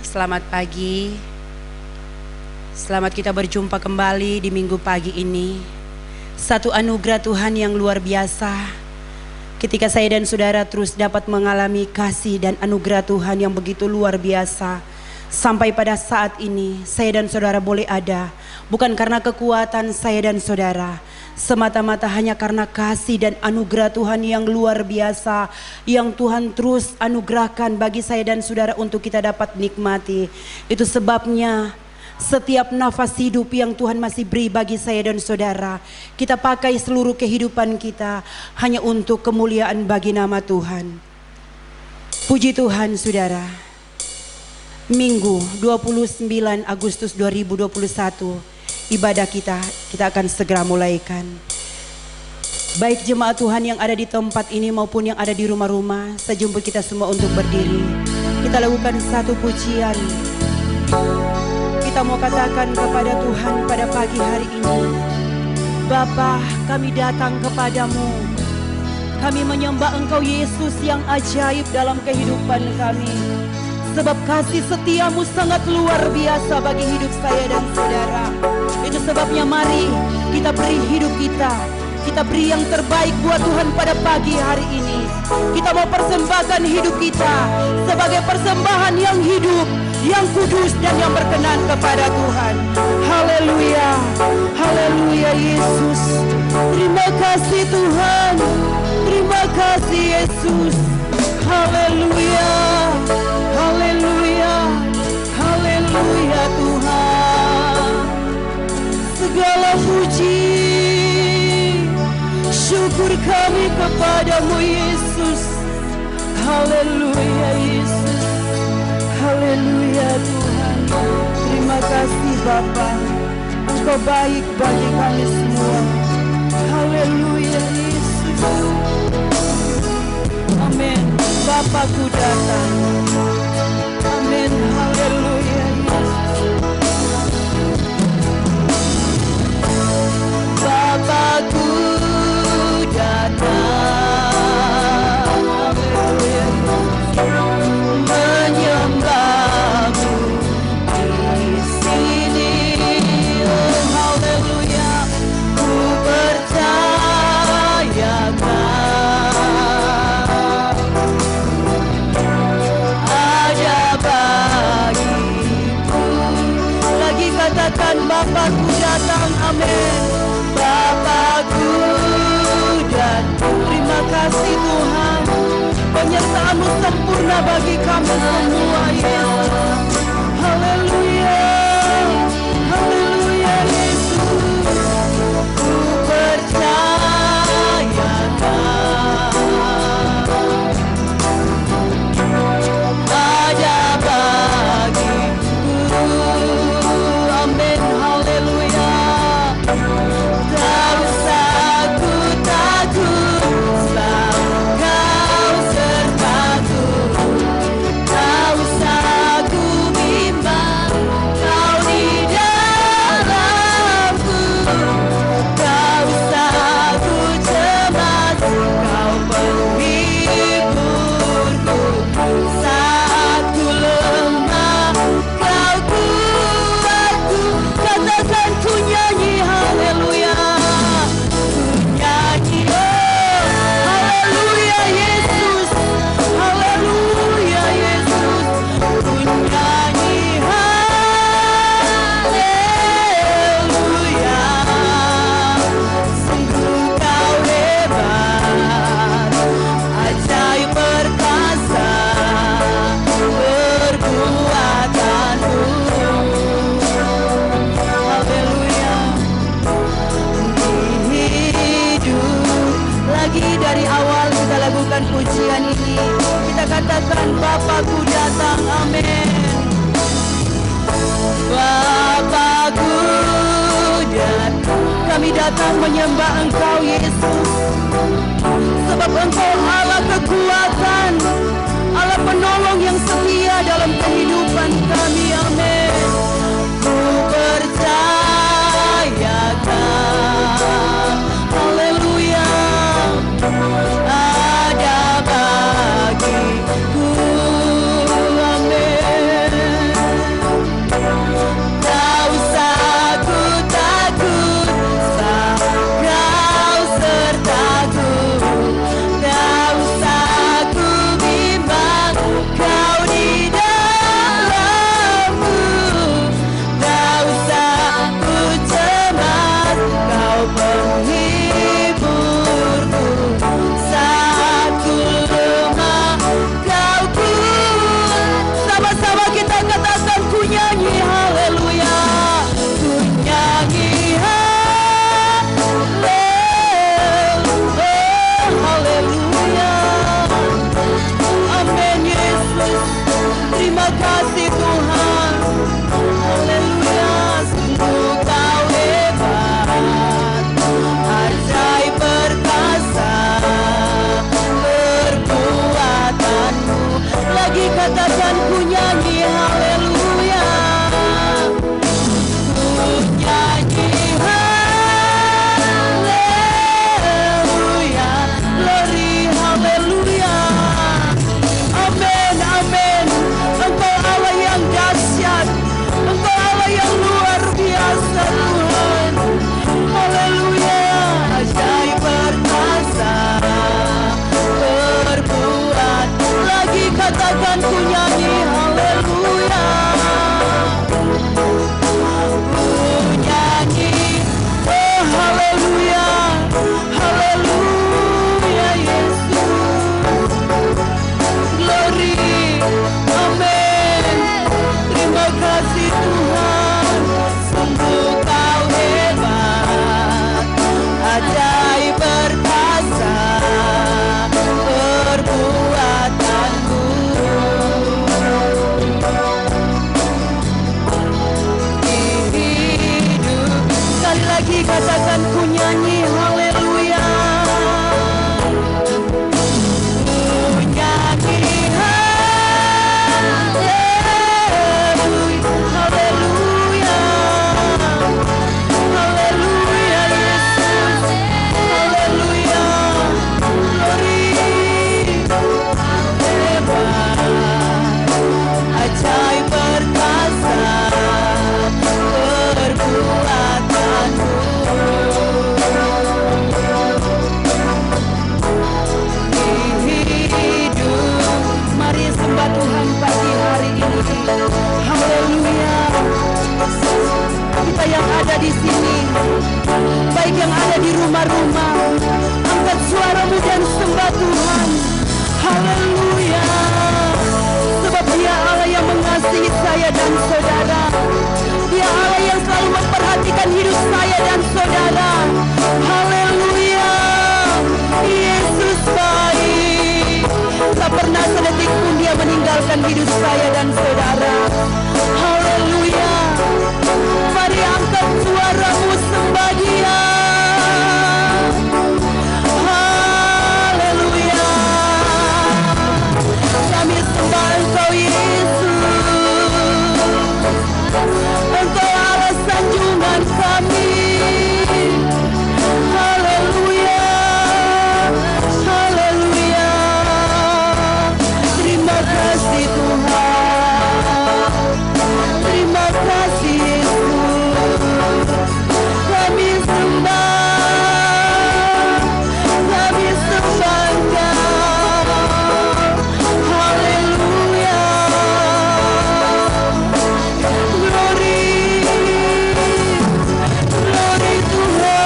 Selamat pagi. Selamat kita berjumpa kembali di minggu pagi ini. Satu anugerah Tuhan yang luar biasa ketika saya dan saudara terus dapat mengalami kasih dan anugerah Tuhan yang begitu luar biasa. Sampai pada saat ini saya dan saudara boleh ada, bukan karena kekuatan saya dan saudara, semata-mata hanya karena kasih dan anugerah Tuhan yang luar biasa yang Tuhan terus anugerahkan bagi saya dan saudara untuk kita dapat nikmati. Itu sebabnya setiap nafas hidup yang Tuhan masih beri bagi saya dan saudara, kita pakai seluruh kehidupan kita hanya untuk kemuliaan bagi nama Tuhan. Puji Tuhan saudara. Minggu 29 Agustus 2021 ibadah kita akan segera mulaikan. Baik jemaat Tuhan yang ada di tempat ini maupun yang ada di rumah-rumah, saya jemput kita semua untuk berdiri. Kita lakukan satu pujian. Kita mau katakan kepada Tuhan pada pagi hari ini, Bapa, kami datang kepadamu. Kami menyembah Engkau Yesus yang ajaib dalam kehidupan kami. Sebab kasih setiamu sangat luar biasa bagi hidup saya dan saudara. Itu sebabnya mari kita beri hidup kita. Kita beri yang terbaik buat Tuhan pada pagi hari ini. Kita mau persembahkan hidup kita sebagai persembahan yang hidup, yang kudus dan yang berkenan kepada Tuhan. Haleluya. Haleluya Yesus. Terima kasih Tuhan. Terima kasih Yesus. Haleluya. Haleluya. Haleluya Tuhan. Segala puji, syukur kami kepadamu Yesus. Haleluya Yesus. Haleluya Tuhan. Terima kasih Bapa, Engkau baik bagi kami semua. Haleluya Yesus. Amin. Bapakku datang. Amin. Haleluya Yesus. Bapakku datang. Haleluya. Menyembahmu di sini. Oh, haleluya. Ku percayakan katakan Bapakku datang, amin. Bapakku datang. Terima kasih Tuhan, penyertaan-Mu sempurna bagi kami semua Yesus. Haleluya. Haleluya Yesus. Ku percayakan ada bagiku. Amin, haleluya. Tak usah ku takut, sebab Kau sertaku. Tak usah ku bimbang, Kau di dalamku. Tak usah ku cemas, Kau penghiburku. Saat ku lemah, Kau kuatku. Katakan ku nyanyi haleluya. Ku nyanyi oh haleluya Yesus. Haleluya Yesus. Ku nyanyi haleluya. Sungguh Kau hebat, ajaib perkasa perbuatanmu. Haleluya. Hidup lagi dari awal kita lakukan pujian ini. Kita katakan Bapakku datang, amin. Bapakku datang. Kami datang menyembah Engkau Yesus. Sebab Engkau Allah kekuatan, Allah penolong yang setia dalam kehidupan kami, amin. Ku percayakan, haleluya, ada bagiku, amin. kasih Tuhan. Haleluya, sungguh Kau hebat, ajaib perkasa perbuatanmu. Lagi katakan ku nyanyi haleluya, ku nyanyi haleluya, glory haleluya. Amin, amin. Engkau Allah yang dahsyat, Engkau Allah yang luar biasa Tuhan. Haleluya, ajaib perkasa berbuat. Lagi katakan ku nyanyi haleluya, ku nyanyi oh haleluya, haleluya Yesus, glory, amin. Terima kasih Tuhan, sungguh Kau hebat, ajaib perkasa perbuatanmu. Hidup, sekali lagi katakan ku nyanyi haleluya, ku nyanyi haleluya, haleluya, haleluya Yesus, haleluya, glory, hebat, ajaib perkasa perbuatanmu. Hidup, mari sembah Tuhan pagi hari ini. Haleluya. Kita yang ada di sini, baik yang ada di rumah-rumah, angkat suaramu dan sembah Tuhan. Haleluya. Sebab Dia Allah yang mengasihi saya dan saudara. Dia Allah yang selalu memperhatikan hidup saya dan saudara. Haleluya. Yesus baik. Tak pernah sedetik pun Dia meninggalkan hidup saya dan saudara. Haleluya. Mari angkat suaramu sembah Dia. Haleluya. Kami sembah Engkau Yesus, Engkau Allah sanjungan kami. Haleluya, haleluya. Terima kasih Tuhan, terima kasih Yesus. Kami sembah, kami sembah Engkau. Haleluya, glory, glory Tuhan.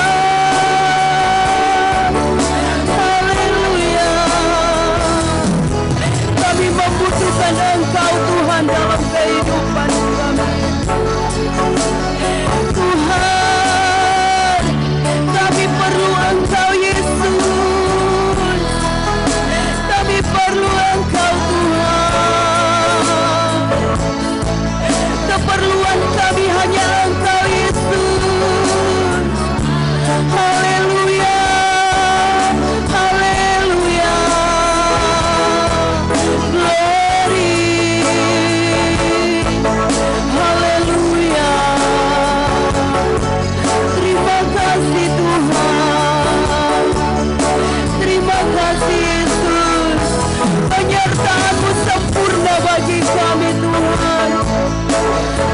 Haleluya. Kami membutuhkan Engkau Tuhan dalam kehidupan kami. Tuhan, kami perlu Engkau Yesus. Kami perlu Engkau Tuhan. Keperluan kami hanya Engkau Yesus. Haleluya, haleluya, glory, haleluya. Terima kasih Tuhan, terima kasih Yesus. Penyertaan-Mu sempurna bagi kami Tuhan.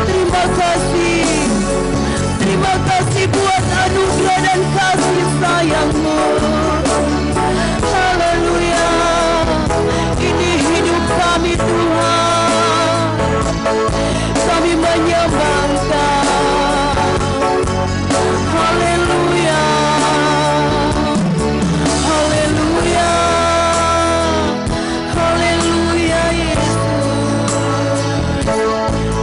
Terima kasih, terima kasih buat anugerah dan kasih sayang-Mu. Haleluya. Ini hidup kami Tuhan, kami menyembah Engkau. Haleluya, haleluya, haleluya Yesus.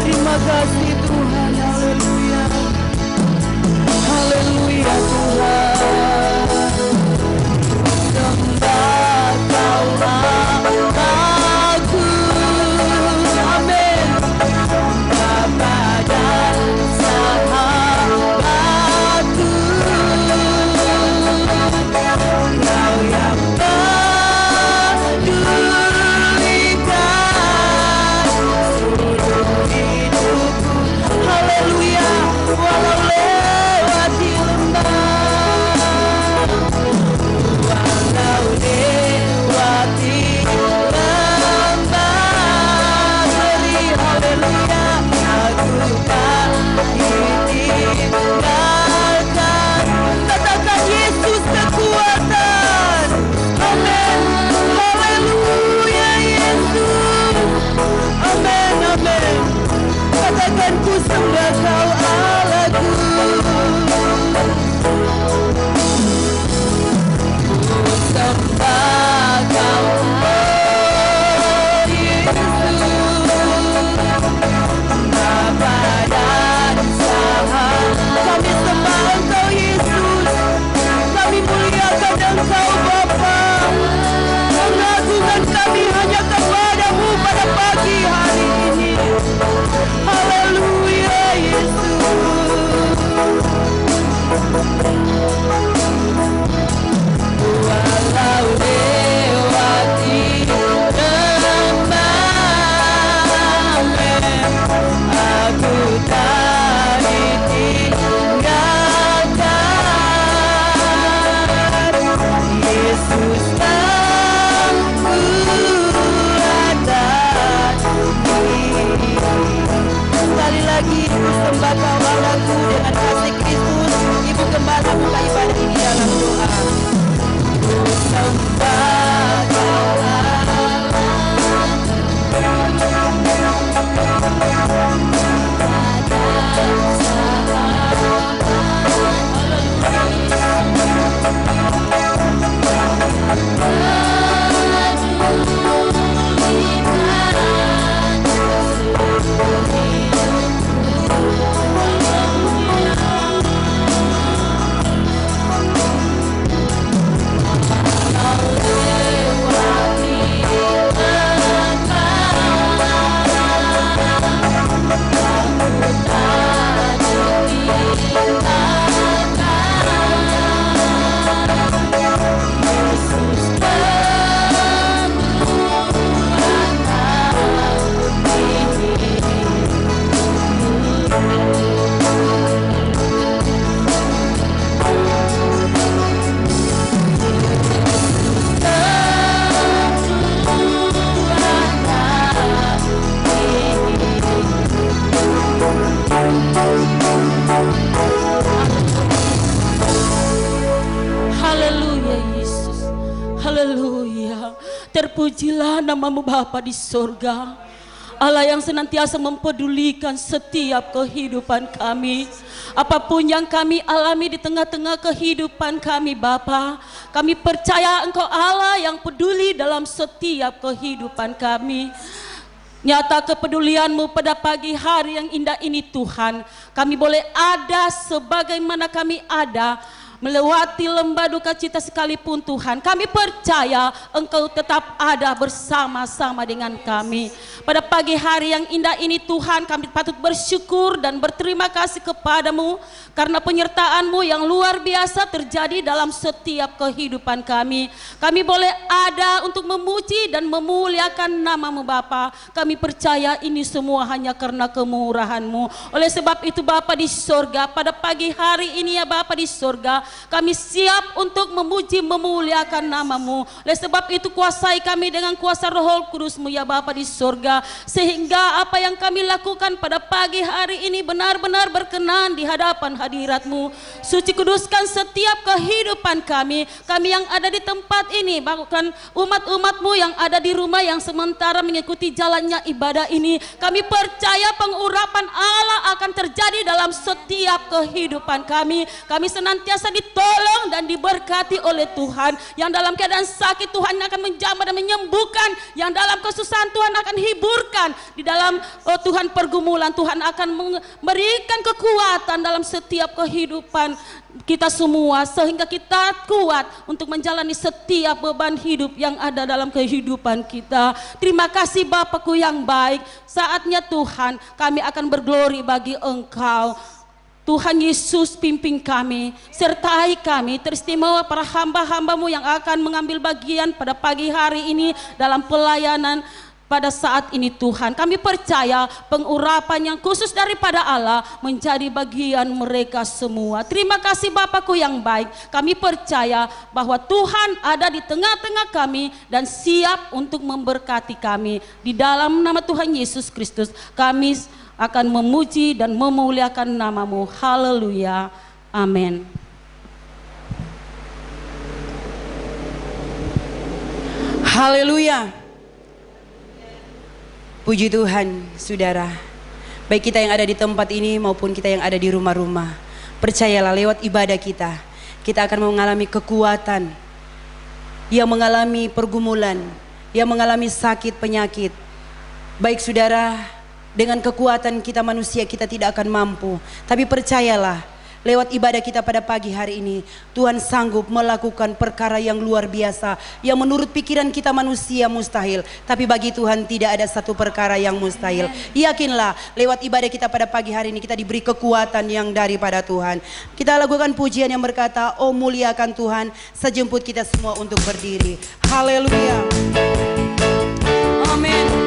Terima kasih Tuhan, haleluya, haleluya Tuhan. Sembah Kaulah aku, amin. sembah Kau Allahku. Ku sembah Kau Engkau Bapa, pengagungan kami hanya kepadamu pada pagi hari ini. Haleluya Yesus. Walau lewati lembah merah, aku tak ditinggalkan. Yesus aku sekali lagi ku sembah Kau Allahku dengan kasih Kristus. Ibu Gembala buka ibadah ini dalam doa. Ku sembah Kau terpujilah namamu Bapa di sorga, Allah yang senantiasa mempedulikan setiap kehidupan kami. Apapun yang kami alami di tengah-tengah kehidupan kami Bapa, kami percaya Engkau Allah yang peduli dalam setiap kehidupan kami. Nyata kepedulian-Mu pada pagi hari yang indah ini Tuhan, kami boleh ada sebagaimana kami ada, melewati lembah duka cita sekalipun Tuhan, kami percaya Engkau tetap ada bersama-sama dengan kami. Pada pagi hari yang indah ini Tuhan, kami patut bersyukur dan berterima kasih kepadamu karena penyertaan-Mu yang luar biasa terjadi dalam setiap kehidupan kami. Kami boleh ada untuk memuji dan memuliakan nama-Mu Bapa. Kami percaya ini semua hanya karena kemurahan-Mu. Oleh sebab itu Bapa di sorga, pada pagi hari ini ya Bapa di sorga, kami siap untuk memuji memuliakan nama-Mu. Oleh sebab itu kuasai kami dengan kuasa Roh Kudus-Mu ya Bapa di sorga, sehingga apa yang kami lakukan pada pagi hari ini benar-benar berkenan di hadapan hadirat-Mu. Suci kuduskan setiap kehidupan kami yang ada di tempat ini, bahkan umat-umat-Mu yang ada di rumah yang sementara mengikuti jalannya ibadah ini. Kami percaya pengurapan Allah akan terjadi dalam setiap kehidupan kami. Kami senantiasa ditolong dan diberkati oleh Tuhan. Yang dalam keadaan sakit Tuhan akan menjamah dan menyembuhkan, yang dalam kesusahan Tuhan akan hiburkan, di dalam Tuhan pergumulan Tuhan akan memberikan kekuatan dalam setiap kehidupan kita semua, sehingga kita kuat untuk menjalani setiap beban hidup yang ada dalam kehidupan kita. Terima kasih Bapakku yang baik. Saatnya Tuhan kami akan berglori bagi Engkau. Tuhan Yesus pimpin kami, sertai kami, teristimewa para hamba-hamba-Mu yang akan mengambil bagian pada pagi hari ini dalam pelayanan pada saat ini Tuhan. Kami percaya pengurapan yang khusus daripada Allah menjadi bagian mereka semua. Terima kasih Bapakku yang baik. Kami percaya bahwa Tuhan ada di tengah-tengah kami dan siap untuk memberkati kami. Di dalam nama Tuhan Yesus Kristus kami akan memuji dan memuliakan nama-Mu. Haleluya. Amin. Haleluya. Puji Tuhan, saudara. Baik kita yang ada di tempat ini maupun kita yang ada di rumah-rumah. Percayalah lewat ibadah kita akan mengalami kekuatan, yang mengalami pergumulan, yang mengalami sakit penyakit. Baik saudara, dengan kekuatan kita manusia kita tidak akan mampu. Tapi percayalah, lewat ibadah kita pada pagi hari ini, Tuhan sanggup melakukan perkara yang luar biasa, yang menurut pikiran kita manusia mustahil. Tapi bagi Tuhan tidak ada satu perkara yang mustahil. Yakinlah, lewat ibadah kita pada pagi hari ini kita diberi kekuatan yang daripada Tuhan. Kita lakukan pujian yang berkata, oh muliakan Tuhan. Sejemput kita semua untuk berdiri. Haleluya. Amin.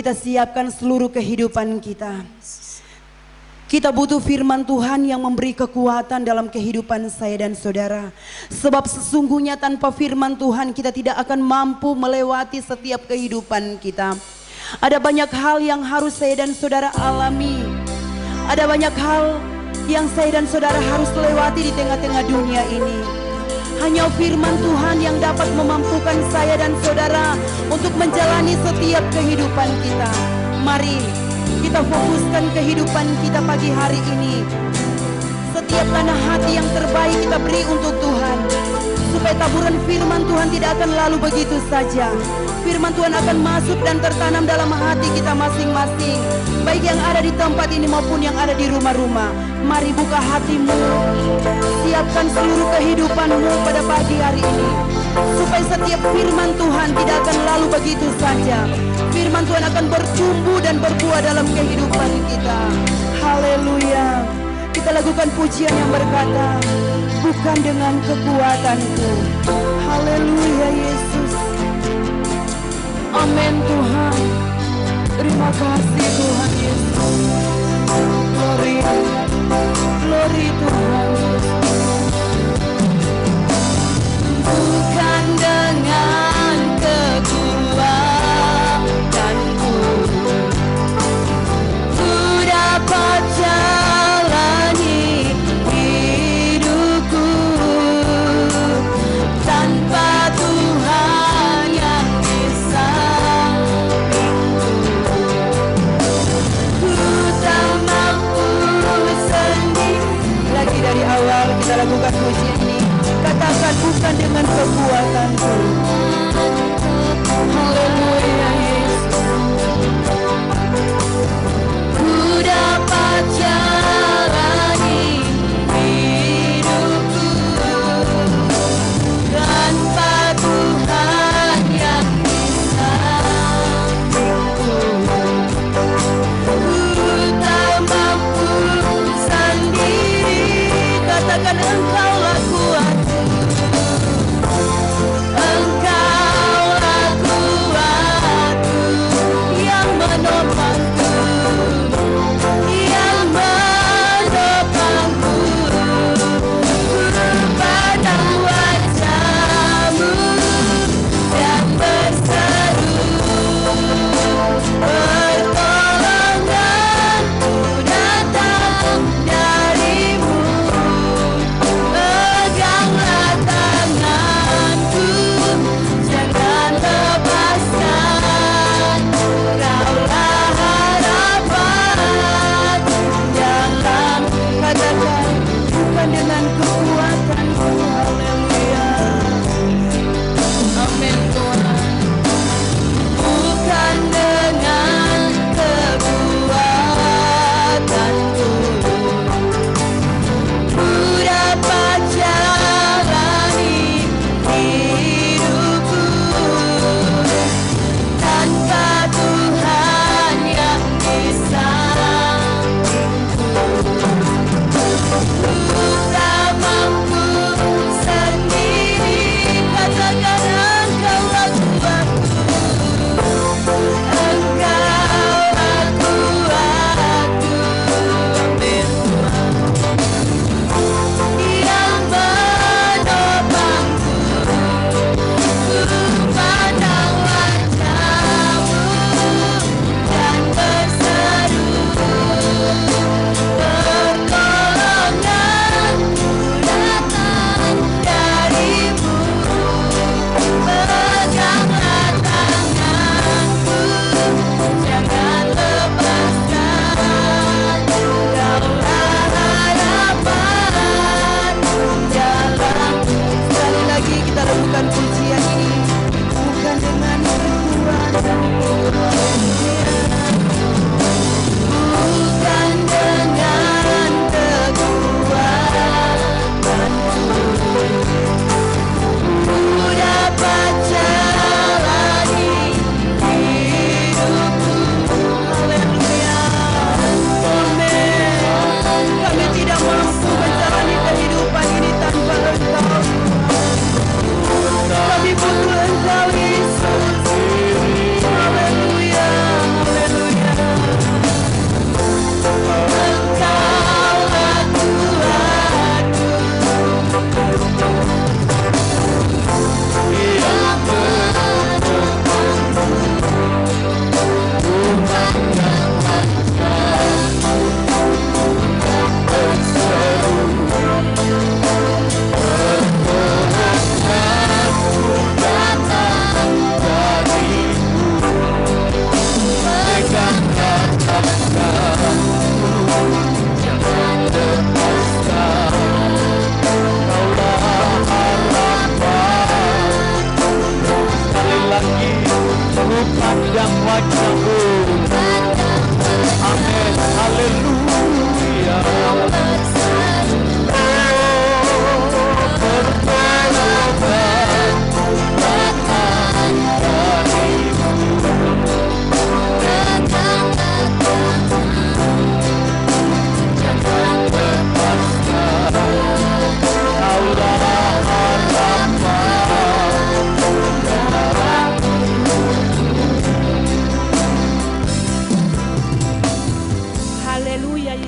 kita siapkan seluruh kehidupan kita. Kita butuh firman Tuhan yang memberi kekuatan dalam kehidupan saya dan saudara. Sebab sesungguhnya tanpa firman Tuhan kita tidak akan mampu melewati setiap kehidupan kita. Ada banyak hal yang harus saya dan saudara alami. Ada banyak hal yang saya dan saudara harus lewati di tengah-tengah dunia ini. Hanya firman Tuhan yang dapat memampukan saya dan saudara untuk menjalani setiap kehidupan kita. Mari kita fokuskan kehidupan kita pagi hari ini. Setiap tanah hati yang terbaik kita beri untuk Tuhan, supaya taburan firman Tuhan tidak akan lalu begitu saja. Firman Tuhan akan masuk dan tertanam dalam hati kita masing-masing, baik yang ada di tempat ini maupun yang ada di rumah-rumah. Mari buka hatimu, siapkan seluruh kehidupanmu pada pagi hari ini, supaya setiap firman Tuhan tidak akan lalu begitu saja. Firman Tuhan akan bertumbuh dan berbuah dalam kehidupan kita. Haleluya. Kita lakukan pujian yang berkata, bukan dengan kekuatanku. Haleluya Yesus. Amin Tuhan. Terima kasih Tuhan Yesus. Glory, glory Tuhan Yesus. Bukan dengan kekuatanku ku dapat jalani hidupku, tanpa Tuhan yang di sampingku.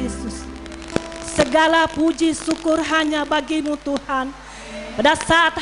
Yesus. Segala puji syukur hanya bagi-Mu Tuhan. Pada saat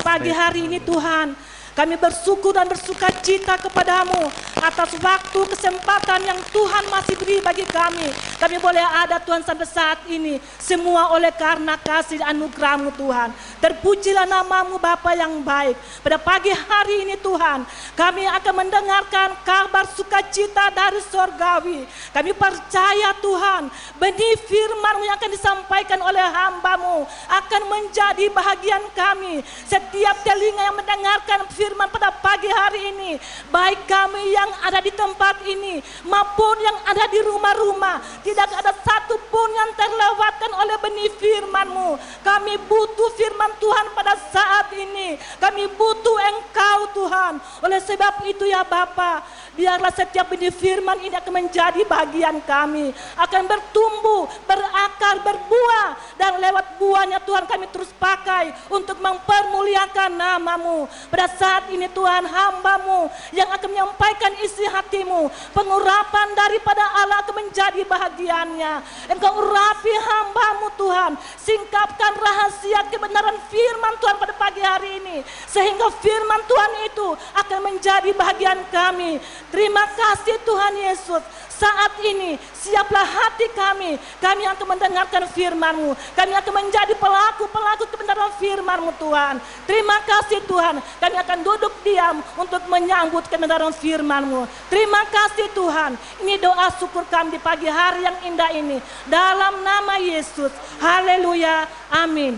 pagi hari ini Tuhan, kami bersyukur dan bersuka cita kepadamu atas waktu kesempatan yang Tuhan masih beri bagi kami. Kami boleh ada Tuhan sampai saat ini. Semua oleh karena kasih anugerah-Mu Tuhan. Terpujilah nama-Mu Bapa yang baik. Pada pagi hari ini Tuhan, kami akan mendengarkan kabar sukacita dari sorgawi. Kami percaya Tuhan, benih firman-Mu yang akan disampaikan oleh hamba-Mu akan menjadi bahagian kami. Setiap telinga yang mendengarkan firman pada pagi hari ini, baik kami yang ada di tempat ini maupun yang ada di rumah-rumah, tidak ada satupun yang terlewatkan oleh benih firman-Mu. Kami butuh firman Tuhan pada saat ini. Kami butuh Engkau Tuhan. Oleh sebab itu ya Bapa, biarlah setiap benih firman ini akan menjadi bagian kami, akan bertumbuh, berakar, berbuah, dan lewat buahnya Tuhan kami terus pakai untuk mempermuliakan nama-Mu. Pada saat ini Tuhan, hamba-Mu yang akan menyampaikan isi hati-Mu, pengurapan daripada Allah akan menjadi bahagiannya. Engkau urapi hamba-Mu Tuhan, singkapkan rahasia kebenaran firman Tuhan pada pagi hari ini, sehingga firman Tuhan itu akan menjadi bahagian kami. Terima kasih Tuhan Yesus. Saat ini siaplah hati kami. Kami akan mendengarkan firman-Mu. Kami akan menjadi pelaku-pelaku kebenaran firman-Mu Tuhan. Terima kasih Tuhan. Kami akan duduk diam untuk menyambut kebenaran firman-Mu. Terima kasih Tuhan. Ini doa syukur kami di pagi hari yang indah ini. Dalam nama Yesus. Haleluya. Amin.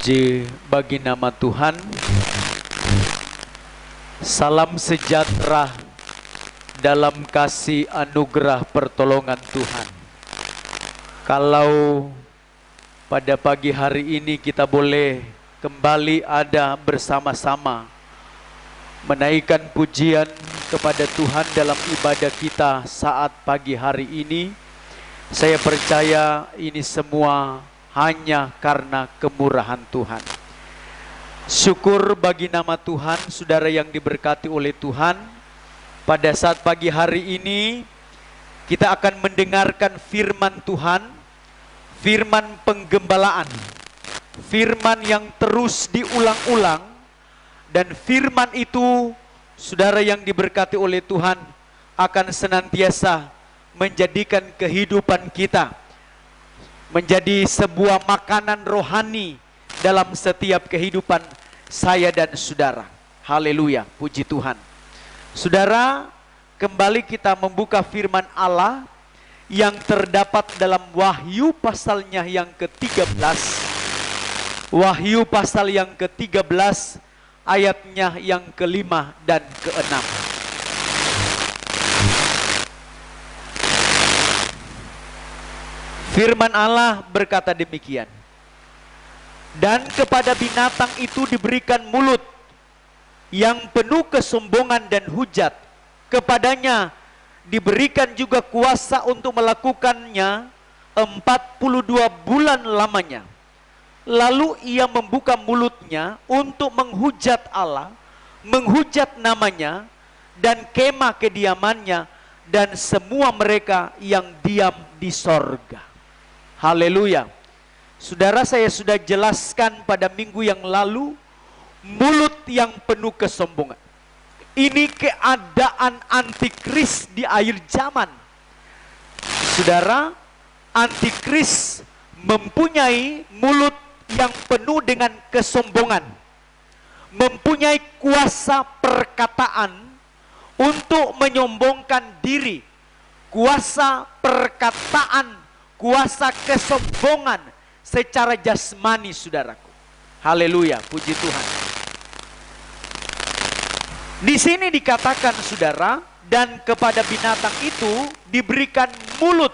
Puji bagi nama Tuhan. Salam sejahtera dalam kasih anugerah pertolongan Tuhan. Kalau pada pagi hari ini kita boleh kembali ada bersama-sama menaikkan pujian kepada Tuhan dalam ibadah kita saat pagi hari ini, saya percaya ini semua hanya karena kemurahan Tuhan. Syukur bagi nama Tuhan, saudara yang diberkati oleh Tuhan. Pada saat pagi hari ini kita akan mendengarkan firman Tuhan, firman penggembalaan, firman yang terus diulang-ulang, dan firman itu, saudara yang diberkati oleh Tuhan, akan senantiasa menjadikan kehidupan kita menjadi sebuah makanan rohani dalam setiap kehidupan saya dan saudara. Haleluya, puji Tuhan. Saudara, kembali kita membuka firman Allah yang terdapat dalam Wahyu pasalnya yang ke-13. Wahyu pasal yang ke-13 ayatnya yang ke-5 dan ke-6. Firman Allah berkata demikian. Dan kepada binatang itu diberikan mulut yang penuh kesombongan dan hujat. Kepadanya diberikan juga kuasa untuk melakukannya 42 bulan lamanya. Lalu ia membuka mulutnya untuk menghujat Allah, menghujat namanya, dan kemah kediamannya, dan semua mereka yang diam di sorga. Haleluya. Saudara, saya sudah jelaskan pada minggu yang lalu, mulut yang penuh kesombongan. Ini keadaan antikris di akhir zaman. Saudara, antikris mempunyai mulut yang penuh dengan kesombongan, mempunyai kuasa perkataan untuk menyombongkan diri, kuasa perkataan, kuasa kesombongan secara jasmani, saudaraku. Haleluya, puji Tuhan. Di sini dikatakan, saudara, dan kepada binatang itu diberikan mulut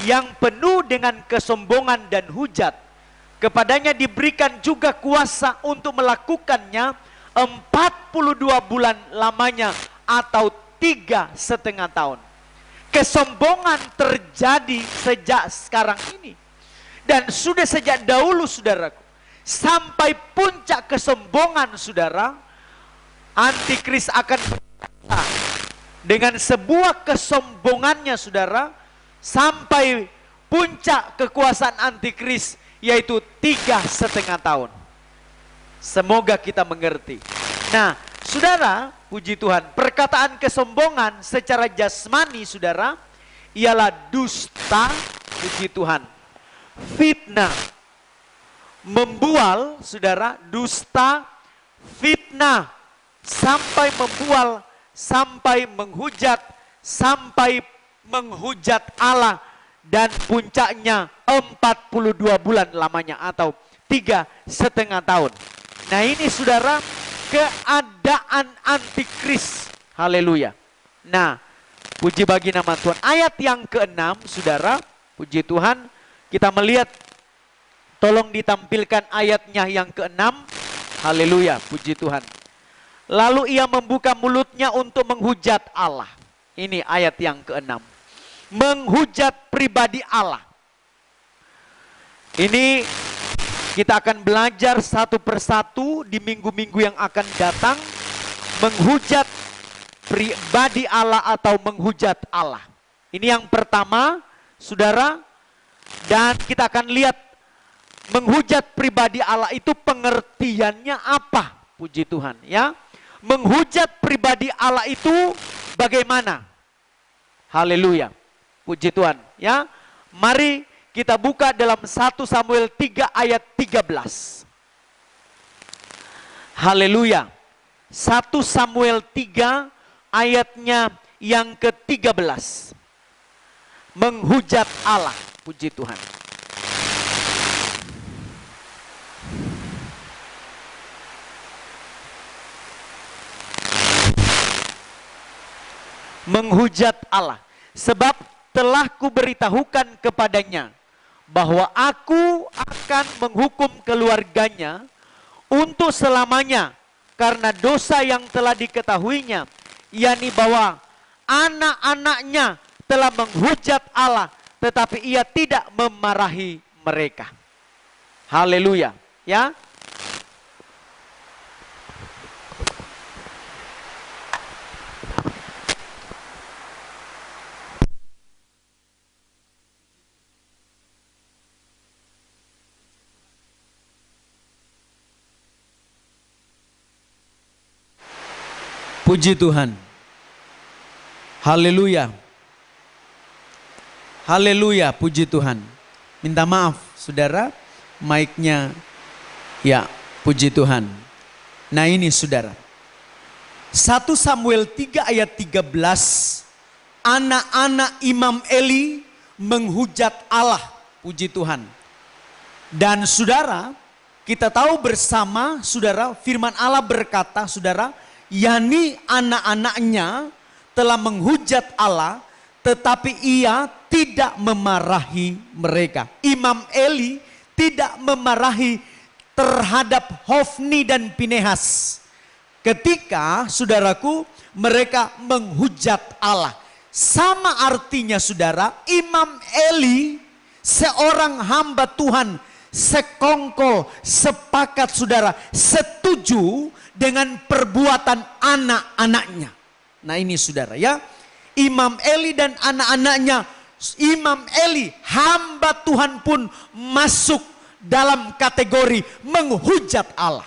yang penuh dengan kesombongan dan hujat. Kepadanya diberikan juga kuasa untuk melakukannya 42 bulan lamanya, atau 3,5 tahun. Kesombongan terjadi sejak sekarang ini, dan sudah sejak dahulu, saudaraku. Sampai puncak kesombongan, saudara, Antikris akan dengan sebuah kesombongannya saudara, sampai puncak kekuasaan antikris, yaitu 3,5 tahun. Semoga kita mengerti. Nah saudara, puji Tuhan, perkataan kesombongan secara jasmani saudara, ialah dusta, puji Tuhan, fitnah, membual saudara, dusta, fitnah, sampai membual, sampai menghujat, sampai menghujat Allah, dan puncaknya 42 bulan lamanya atau 3,5 tahun. Nah ini saudara, keadaan antikris. Haleluya. Nah, puji bagi nama Tuhan. Ayat yang ke-6 saudara, puji Tuhan, kita melihat, tolong ditampilkan ayatnya yang ke-6. Haleluya, puji Tuhan. Lalu ia membuka mulutnya untuk menghujat Allah. Ini ayat yang ke-6. Menghujat pribadi Allah. Ini kita akan belajar satu persatu di minggu-minggu yang akan datang. Menghujat pribadi Allah atau menghujat Allah. Ini yang pertama, saudara. Dan kita akan lihat menghujat pribadi Allah itu pengertiannya apa, puji Tuhan ya. Menghujat pribadi Allah itu bagaimana? Haleluya, puji Tuhan ya. Mari kita buka dalam 1 Samuel 3 ayat 13. Haleluya. 1 Samuel 3 ayatnya yang ke-13. Menghujat Allah, puji Tuhan. Menghujat Allah, sebab telah kuberitahukan kepadanya bahwa aku akan menghukum keluarganya untuk selamanya karena dosa yang telah diketahuinya, yakni bahwa anak-anaknya telah menghujat Allah, tetapi ia tidak memarahi mereka. Haleluya ya. Puji Tuhan. Haleluya. Haleluya, puji Tuhan. Minta maaf saudara, mic-nya. Ya, puji Tuhan. Nah ini saudara, 1 Samuel 3 ayat 13. Anak-anak Imam Eli menghujat Allah, puji Tuhan. Dan saudara, kita tahu bersama saudara, firman Allah berkata saudara, yakni anak-anaknya telah menghujat Allah, tetapi ia tidak memarahi mereka. Imam Eli tidak memarahi terhadap Hofni dan Pinehas ketika saudaraku mereka menghujat Allah. Sama artinya saudara, Imam Eli seorang hamba Tuhan, sekongkol, sepakat saudara, setuju dengan perbuatan anak-anaknya. Nah ini saudara ya, Imam Eli dan anak-anaknya, Imam Eli hamba Tuhan pun masuk dalam kategori menghujat Allah.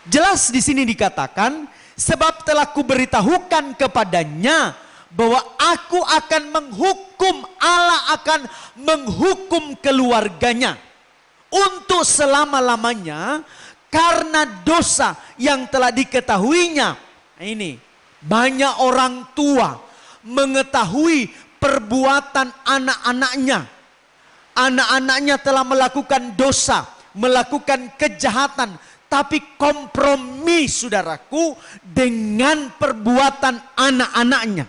Jelas di sini dikatakan, sebab telah kuberitahukan kepadanya bahwa aku akan menghukum, Allah akan menghukum keluarganya untuk selama-lamanya karena dosa yang telah diketahuinya. Ini banyak orang tua mengetahui perbuatan anak-anaknya. Anak-anaknya telah melakukan dosa, melakukan kejahatan, tapi kompromi saudaraku dengan perbuatan anak-anaknya.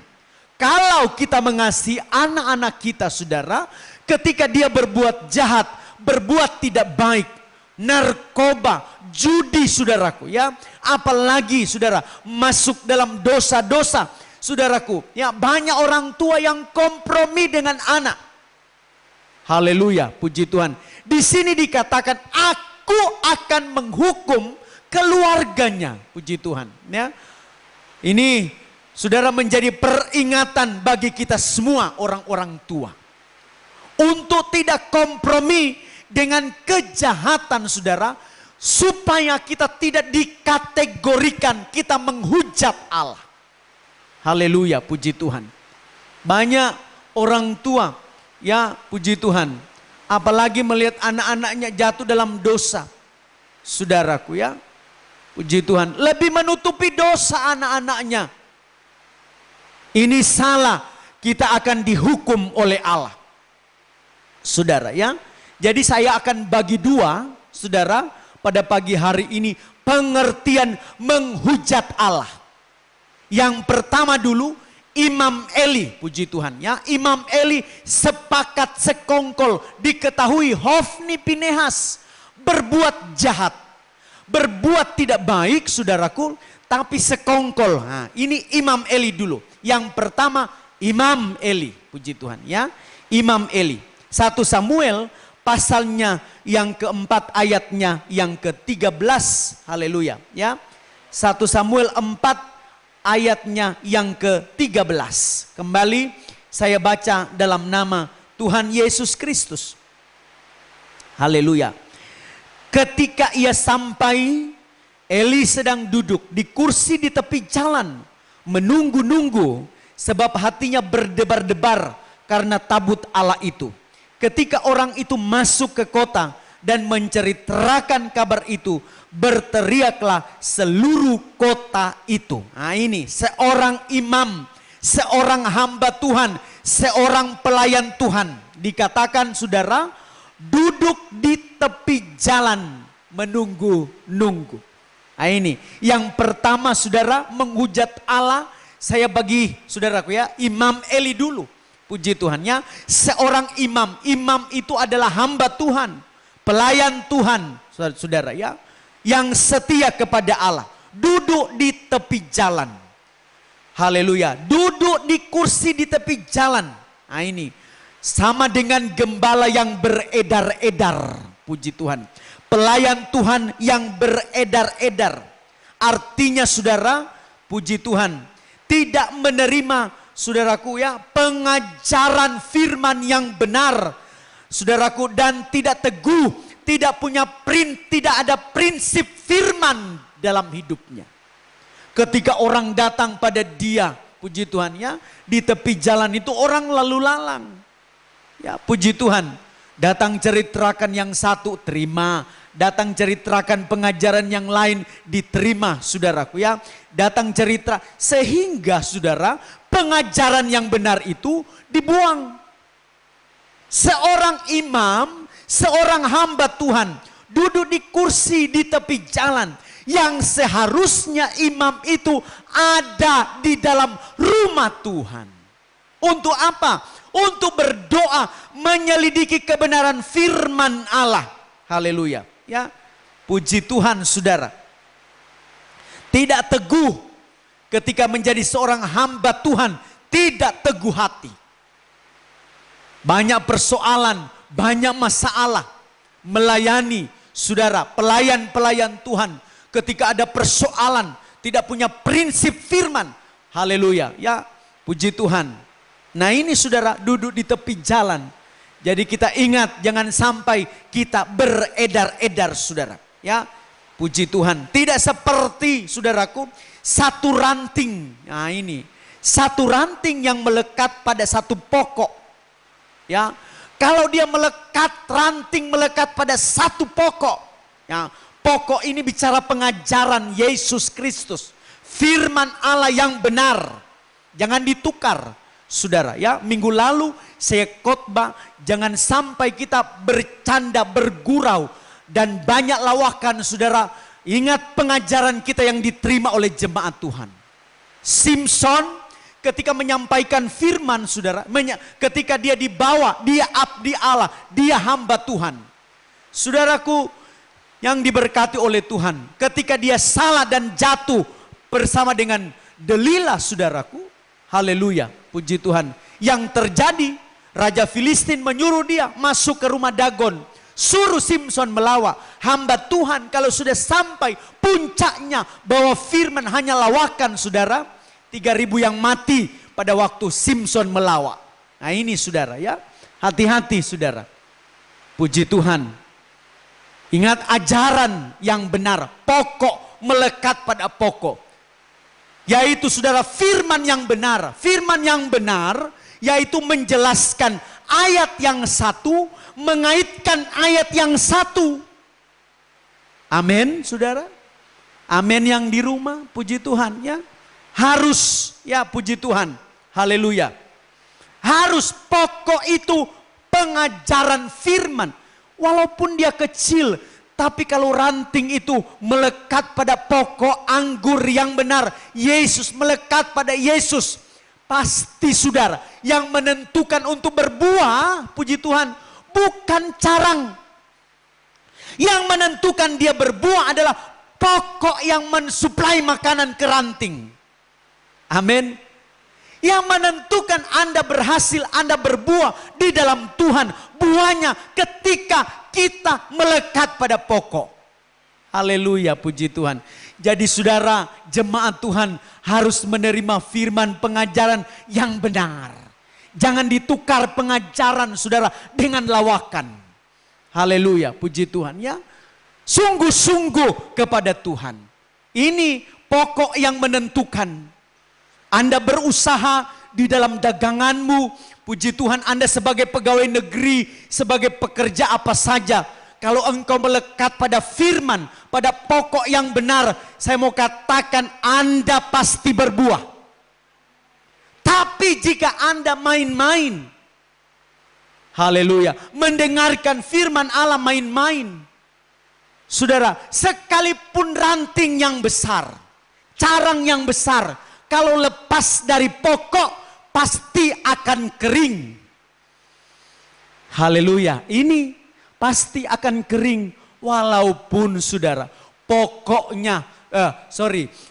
Kalau kita mengasihi anak-anak kita saudara, ketika dia berbuat jahat, berbuat tidak baik, narkoba, judi saudaraku ya, apalagi saudara masuk dalam dosa-dosa saudaraku ya, banyak orang tua yang kompromi dengan anak. Haleluya, puji Tuhan. Di sini dikatakan aku akan menghukum keluarganya. Puji Tuhan. Ya. Ini saudara menjadi peringatan bagi kita semua orang-orang tua. Untuk tidak kompromi dengan kejahatan saudara. Supaya kita tidak dikategorikan kita menghujat Allah. Haleluya, puji Tuhan. Banyak orang tua, ya puji Tuhan. Apalagi melihat anak-anaknya jatuh dalam dosa. Saudaraku ya, puji Tuhan. Lebih menutupi dosa anak-anaknya. Ini salah, kita akan dihukum oleh Allah. Saudara ya. Jadi saya akan bagi dua, saudara, pada pagi hari ini pengertian menghujat Allah. Yang pertama dulu Imam Eli, puji Tuhan ya. Imam Eli sepakat sekongkol diketahui Hofni Pinehas berbuat jahat. Berbuat tidak baik saudaraku, tapi sekongkol. Nah, ini Imam Eli dulu. Yang pertama Imam Eli, puji Tuhan ya. Imam Eli. 1 Samuel pasalnya yang keempat ayatnya yang ke-13. Haleluya ya. 1 Samuel 4 ayatnya yang ke-13. Kembali saya baca dalam nama Tuhan Yesus Kristus. Haleluya. Ketika ia sampai, Eli sedang duduk di kursi di tepi jalan, menunggu-nunggu sebab hatinya berdebar-debar karena tabut Allah itu. Ketika orang itu masuk ke kota dan menceritakan kabar itu, berteriaklah seluruh kota itu. Nah ini seorang imam, seorang hamba Tuhan, seorang pelayan Tuhan. Dikatakan saudara, duduk di tepi jalan menunggu-nunggu. Nah ini yang pertama saudara menghujat Allah. Saya bagi saudaraku ya, Imam Eli dulu. Puji Tuhan ya, seorang imam. Imam itu adalah hamba Tuhan, pelayan Tuhan, saudara ya, yang setia kepada Allah. Duduk di tepi jalan. Haleluya. Duduk di kursi di tepi jalan. Nah ini sama dengan gembala yang beredar-edar. Puji Tuhan. Pelayan Tuhan yang beredar-edar. Artinya saudara, puji Tuhan, tidak menerima saudaraku ya pengajaran firman yang benar. Saudaraku, dan tidak teguh, tidak ada prinsip firman dalam hidupnya. Ketika orang datang pada dia, puji Tuhan ya, di tepi jalan itu orang lalu lalang. Ya, puji Tuhan. Datang ceritakan yang satu terima, datang ceritakan pengajaran yang lain diterima, saudaraku ya. Datang cerita sehingga saudara pengajaran yang benar itu dibuang. Seorang imam, seorang hamba Tuhan duduk di kursi di tepi jalan, yang seharusnya imam itu ada di dalam rumah Tuhan. Untuk apa? Untuk berdoa, menyelidiki kebenaran firman Allah. Haleluya. Ya, puji Tuhan saudara. Tidak teguh ketika menjadi seorang hamba Tuhan, tidak teguh hati. Banyak persoalan, banyak masalah melayani saudara, pelayan-pelayan Tuhan. Ketika ada persoalan, tidak punya prinsip firman. Haleluya. Ya, puji Tuhan. Nah ini saudara duduk di tepi jalan. Jadi kita ingat jangan sampai kita beredar-edar saudara. Ya, puji Tuhan. Tidak seperti saudaraku satu ranting. Nah ini satu ranting yang melekat pada satu pokok. Ya, kalau dia ranting melekat pada satu pokok. Ya, pokok ini bicara pengajaran Yesus Kristus. Firman Allah yang benar. Jangan ditukar. Saudara ya, minggu lalu saya khotbah jangan sampai kita bercanda bergurau dan banyak lawakan saudara. Ingat pengajaran kita yang diterima oleh jemaat Tuhan. Simpson ketika menyampaikan firman saudara, ketika dia dibawa, dia abdi Allah, dia hamba Tuhan. Saudaraku yang diberkati oleh Tuhan, ketika dia salah dan jatuh bersama dengan Delilah saudaraku, haleluya, puji Tuhan. Yang terjadi, Raja Filistin menyuruh dia masuk ke rumah Dagon Suruh Simpson melawan. Hamba Tuhan kalau sudah sampai puncaknya bahwa firman hanya lawakan, saudara. 3.000 yang mati pada waktu Simpson melawak. Nah ini saudara ya. Hati-hati saudara. Puji Tuhan. Ingat ajaran yang benar. Pokok melekat pada pokok. Yaitu saudara firman yang benar. Firman yang benar yaitu menjelaskan ayat yang satu, mengaitkan ayat yang satu. Amin, saudara. Amin yang di rumah, puji Tuhan ya. Harus ya, puji Tuhan. Haleluya. Harus pokok itu pengajaran firman. Walaupun dia kecil, tapi kalau ranting itu melekat pada pokok anggur yang benar, Yesus melekat pada Yesus. Pasti saudara, yang menentukan untuk berbuah, puji Tuhan, bukan carang. Yang menentukan dia berbuah adalah pokok yang mensuplai makanan ke ranting. Amin. Yang menentukan Anda berhasil, Anda berbuah di dalam Tuhan, buahnya ketika kita melekat pada pokok. Haleluya, puji Tuhan. Jadi saudara, jemaat Tuhan harus menerima firman pengajaran yang benar. Jangan ditukar pengajaran saudara dengan lawakan. Haleluya, puji Tuhan ya. Sungguh-sungguh kepada Tuhan. Ini pokok yang menentukan. Anda berusaha di dalam daganganmu, puji Tuhan Anda sebagai pegawai negeri, sebagai pekerja apa saja. Kalau engkau melekat pada firman, pada pokok yang benar, saya mau katakan Anda pasti berbuah. Tapi jika Anda main-main, haleluya, mendengarkan firman Allah main-main, saudara, sekalipun ranting yang besar, carang yang besar, kalau lepas dari pokok, pasti akan kering. Haleluya, ini pasti akan kering walaupun saudara pokoknya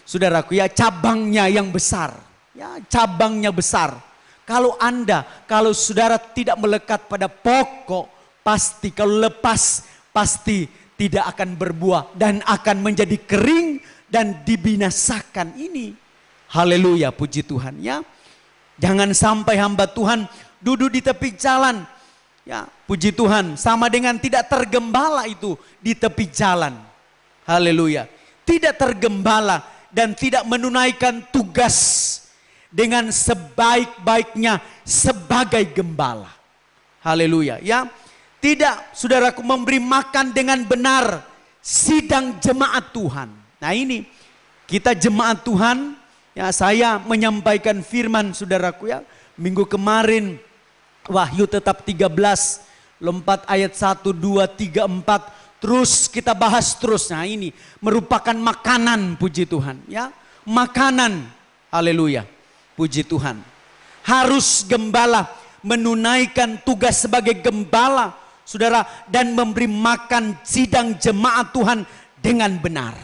saudaraku ya, cabangnya yang besar ya, cabangnya besar. Kalau saudara tidak melekat pada pokok, pasti kalau lepas pasti tidak akan berbuah dan akan menjadi kering dan dibinasakan. Ini haleluya, puji Tuhan ya. Jangan sampai hamba Tuhan duduk di tepi jalan. Ya, puji Tuhan, sama dengan tidak tergembala itu di tepi jalan. Haleluya. Tidak tergembala dan tidak menunaikan tugas dengan sebaik-baiknya sebagai gembala. Haleluya, ya. Tidak, saudaraku, memberi makan dengan benar sidang jemaat Tuhan. Nah, ini kita jemaat Tuhan, ya, saya menyampaikan firman saudaraku ya. Minggu kemarin Wahyu tetap 13, lompat ayat 1, 2, 3, 4. Terus kita bahas terus. Nah ini merupakan makanan, puji Tuhan ya. Makanan, haleluya, puji Tuhan. Harus gembala menunaikan tugas sebagai gembala, saudara, dan memberi makan sidang jemaat Tuhan dengan benar.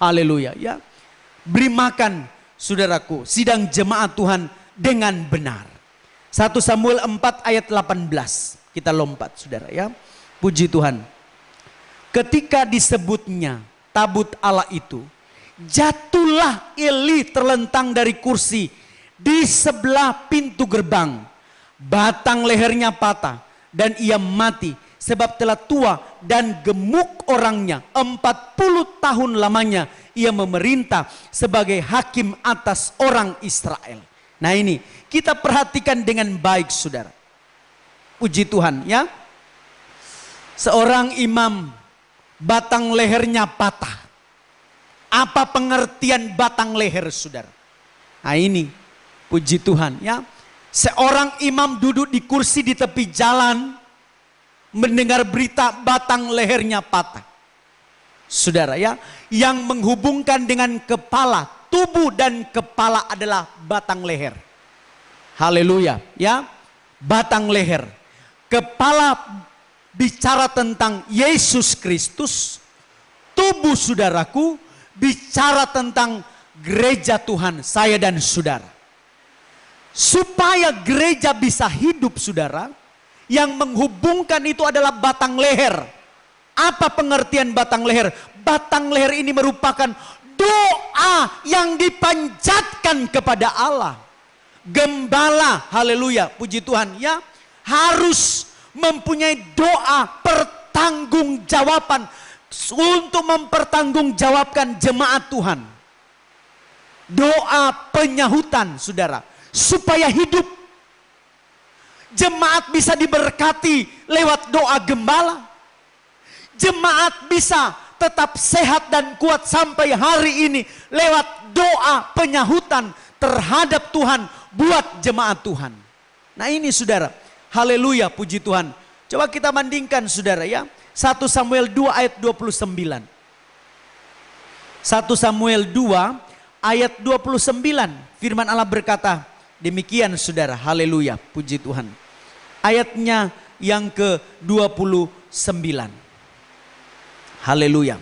Haleluya ya. Beri makan, saudaraku, sidang jemaat Tuhan dengan benar. 1 Samuel 4 ayat 18. Kita lompat saudara ya. Puji Tuhan. Ketika disebutnya tabut Allah itu, jatuhlah Eli terlentang dari kursi di sebelah pintu gerbang. Batang lehernya patah dan ia mati sebab telah tua dan gemuk orangnya. 40 tahun lamanya ia memerintah sebagai hakim atas orang Israel. Nah ini kita perhatikan dengan baik saudara. Puji Tuhan ya. Seorang imam batang lehernya patah. Apa pengertian batang leher saudara? Nah ini puji Tuhan ya. Seorang imam duduk di kursi di tepi jalan, mendengar berita batang lehernya patah. Saudara ya, yang menghubungkan dengan kepala, tubuh dan kepala adalah batang leher. Haleluya ya, batang leher. Kepala bicara tentang Yesus Kristus, tubuh saudaraku bicara tentang gereja Tuhan, saya dan saudara. Supaya gereja bisa hidup saudara, Yang menghubungkan itu adalah batang leher. Apa pengertian batang leher? Batang leher ini merupakan doa yang dipanjatkan kepada Allah. Gembala, haleluya, puji Tuhan ya, harus mempunyai doa pertanggungjawaban untuk mempertanggungjawabkan jemaat Tuhan. Doa penyahutan, saudara, supaya hidup. Jemaat bisa diberkati lewat doa gembala. Jemaat bisa tetap sehat dan kuat sampai hari ini lewat doa penyahutan terhadap Tuhan buat jemaat Tuhan. Nah ini saudara, haleluya, puji Tuhan. Coba kita bandingkan saudara ya, 1 Samuel 2 ayat 29. 1 Samuel 2 ayat 29, firman Allah berkata demikian saudara, haleluya, puji Tuhan. Ayatnya yang ke-29. Haleluya.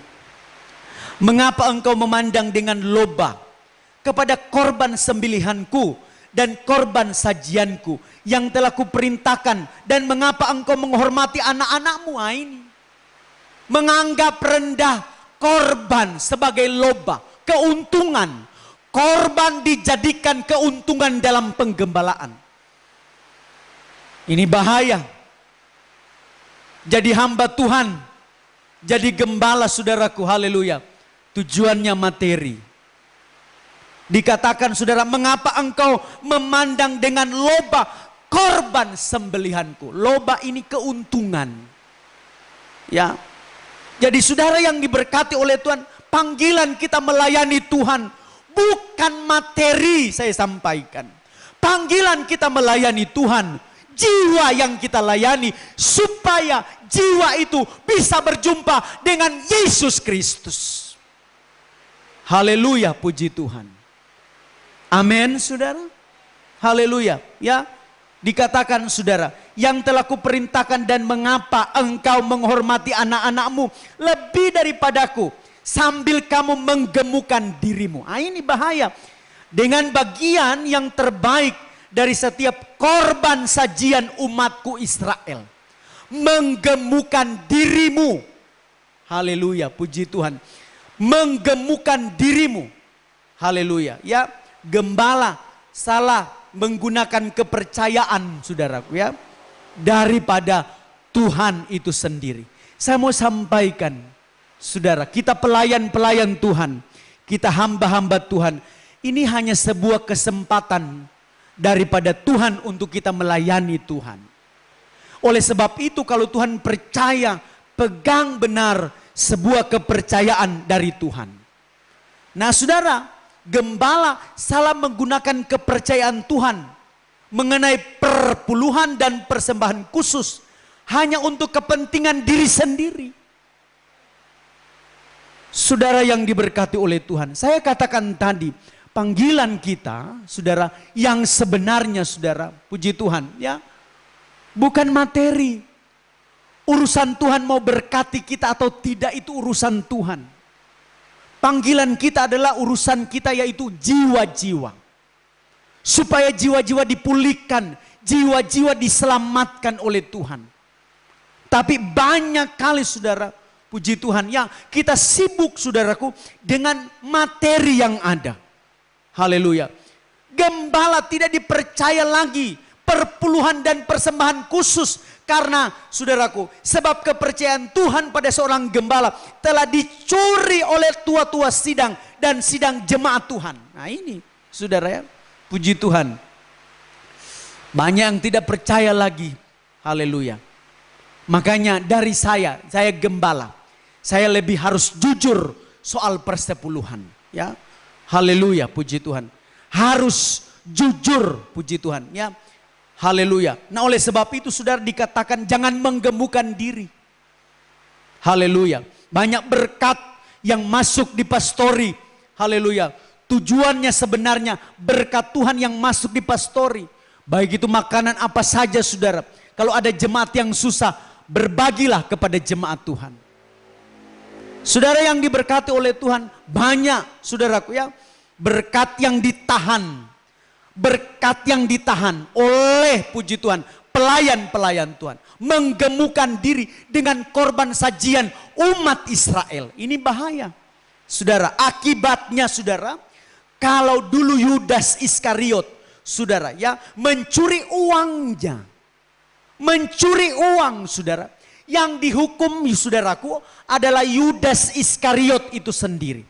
Mengapa engkau memandang dengan loba kepada korban sembelihanku dan korban sajianku yang telah kuperintahkan, dan mengapa engkau menghormati anak-anakmu? Ini menganggap rendah korban sebagai loba, keuntungan. Korban dijadikan keuntungan dalam penggembalaan. Ini bahaya. Jadi hamba Tuhan, jadi gembala saudaraku, haleluya. Tujuannya materi. Dikatakan saudara, mengapa engkau memandang dengan loba korban sembelihanku? Loba ini keuntungan. Ya. Jadi saudara yang diberkati oleh Tuhan, panggilan kita melayani Tuhan bukan materi, saya sampaikan. Panggilan kita melayani Tuhan, jiwa yang kita layani, supaya jiwa itu bisa berjumpa dengan Yesus Kristus. Haleluya, puji Tuhan. Amin, saudara. Haleluya. Ya, dikatakan saudara, yang telah kuperintahkan, dan mengapa engkau menghormati anak-anakmu lebih daripadaku, sambil kamu menggemukkan dirimu. Ah, ini bahaya. Dengan bagian yang terbaik dari setiap korban sajian umatku Israel, menggemukkan dirimu. Haleluya, puji Tuhan. Menggemukkan dirimu. Haleluya. Ya, gembala salah menggunakan kepercayaan saudaraku ya, daripada Tuhan itu sendiri. Saya mau sampaikan saudara, kita pelayan-pelayan Tuhan, kita hamba-hamba Tuhan, ini hanya sebuah kesempatan daripada Tuhan untuk kita melayani Tuhan. Oleh sebab itu kalau Tuhan percaya, pegang benar sebuah kepercayaan dari Tuhan. Nah saudara, gembala salah menggunakan kepercayaan Tuhan mengenai perpuluhan dan persembahan khusus hanya untuk kepentingan diri sendiri. Saudara yang diberkati oleh Tuhan, saya katakan tadi, panggilan kita, saudara, yang sebenarnya saudara, puji Tuhan, ya, bukan materi. Urusan Tuhan mau berkati kita atau tidak itu urusan Tuhan. Panggilan kita adalah urusan kita, yaitu jiwa-jiwa. Supaya jiwa-jiwa dipulihkan, jiwa-jiwa diselamatkan oleh Tuhan. Tapi banyak kali saudara, puji Tuhan, ya, kita sibuk saudaraku dengan materi yang ada. Haleluya. Gembala tidak dipercaya lagi perpuluhan dan persembahan khusus. Karena saudaraku, sebab kepercayaan Tuhan pada seorang gembala telah dicuri oleh tua-tua sidang dan sidang jemaat Tuhan. Nah ini saudara ya, puji Tuhan. Banyak yang tidak percaya lagi. Haleluya. Makanya dari saya gembala, saya lebih harus jujur soal persepuluhan. Ya, haleluya, puji Tuhan. Harus jujur, puji Tuhan. Ya, haleluya. Nah oleh sebab itu saudara dikatakan jangan menggemukkan diri. Haleluya. Banyak berkat yang masuk di pastori. Haleluya. Tujuannya sebenarnya berkat Tuhan yang masuk di pastori. Baik itu makanan apa saja saudara. Kalau ada jemaat yang susah, berbagilah kepada jemaat Tuhan. Saudara yang diberkati oleh Tuhan, banyak saudaraku ya, berkat yang ditahan. Berkat yang ditahan oleh puji Tuhan pelayan-pelayan Tuhan menggemukkan diri dengan korban sajian umat Israel. Ini bahaya. Saudara, akibatnya saudara, kalau dulu Yudas Iskariot, saudara ya, mencuri uangnya. Mencuri uang saudara. Yang dihukum saudaraku adalah Yudas Iskariot itu sendiri.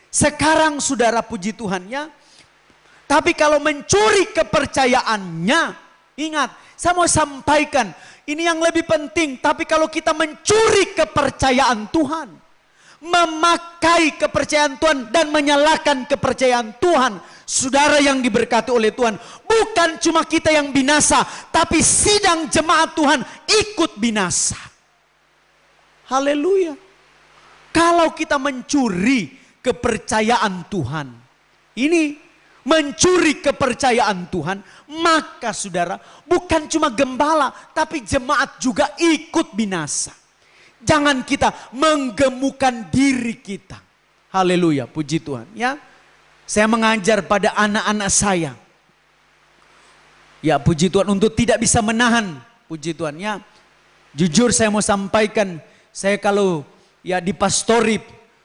Sekarang saudara puji Tuhan ya. Tapi kalau mencuri kepercayaannya, ingat, saya mau sampaikan, ini yang lebih penting. Tapi kalau kita mencuri kepercayaan Tuhan, memakai kepercayaan Tuhan dan menyalahkan kepercayaan Tuhan, saudara yang diberkati oleh Tuhan, bukan cuma kita yang binasa, tapi sidang jemaat Tuhan ikut binasa. Haleluya. Kalau kita mencuri kepercayaan Tuhan, ini mencuri kepercayaan Tuhan, maka saudara, bukan cuma gembala, tapi jemaat juga ikut binasa. Jangan kita menggemukkan diri kita. Haleluya, puji Tuhan ya. Saya mengajar pada anak-anak saya. Ya puji Tuhan, untuk tidak bisa menahan, puji Tuhan ya. Jujur saya mau sampaikan, saya kalau ya di pastori,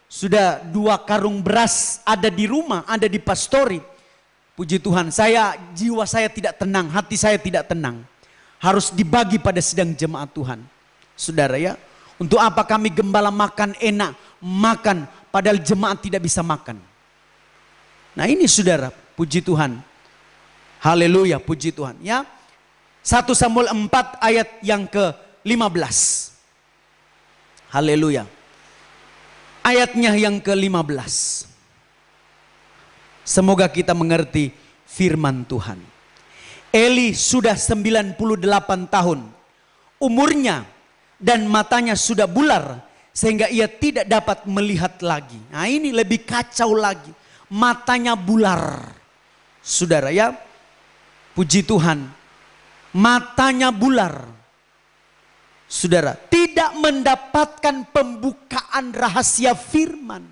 sudah 2 karung beras ada di rumah, ada di pastori. Puji Tuhan, jiwa saya tidak tenang, hati saya tidak tenang. Harus dibagi pada sidang jemaat Tuhan. Saudara ya, untuk apa kami gembala makan enak, makan padahal jemaat tidak bisa makan. Nah ini saudara, puji Tuhan. Haleluya, puji Tuhan ya. 1 Samuel 4 ayat yang ke-15. Haleluya. Ayatnya yang ke-15. Semoga kita mengerti firman Tuhan. Eli sudah 98 tahun umurnya dan matanya sudah bular sehingga ia tidak dapat melihat lagi. Nah ini lebih kacau lagi. Matanya bular. Saudara ya, puji Tuhan. Matanya bular. Saudara, tidak mendapatkan pembukaan rahasia firman.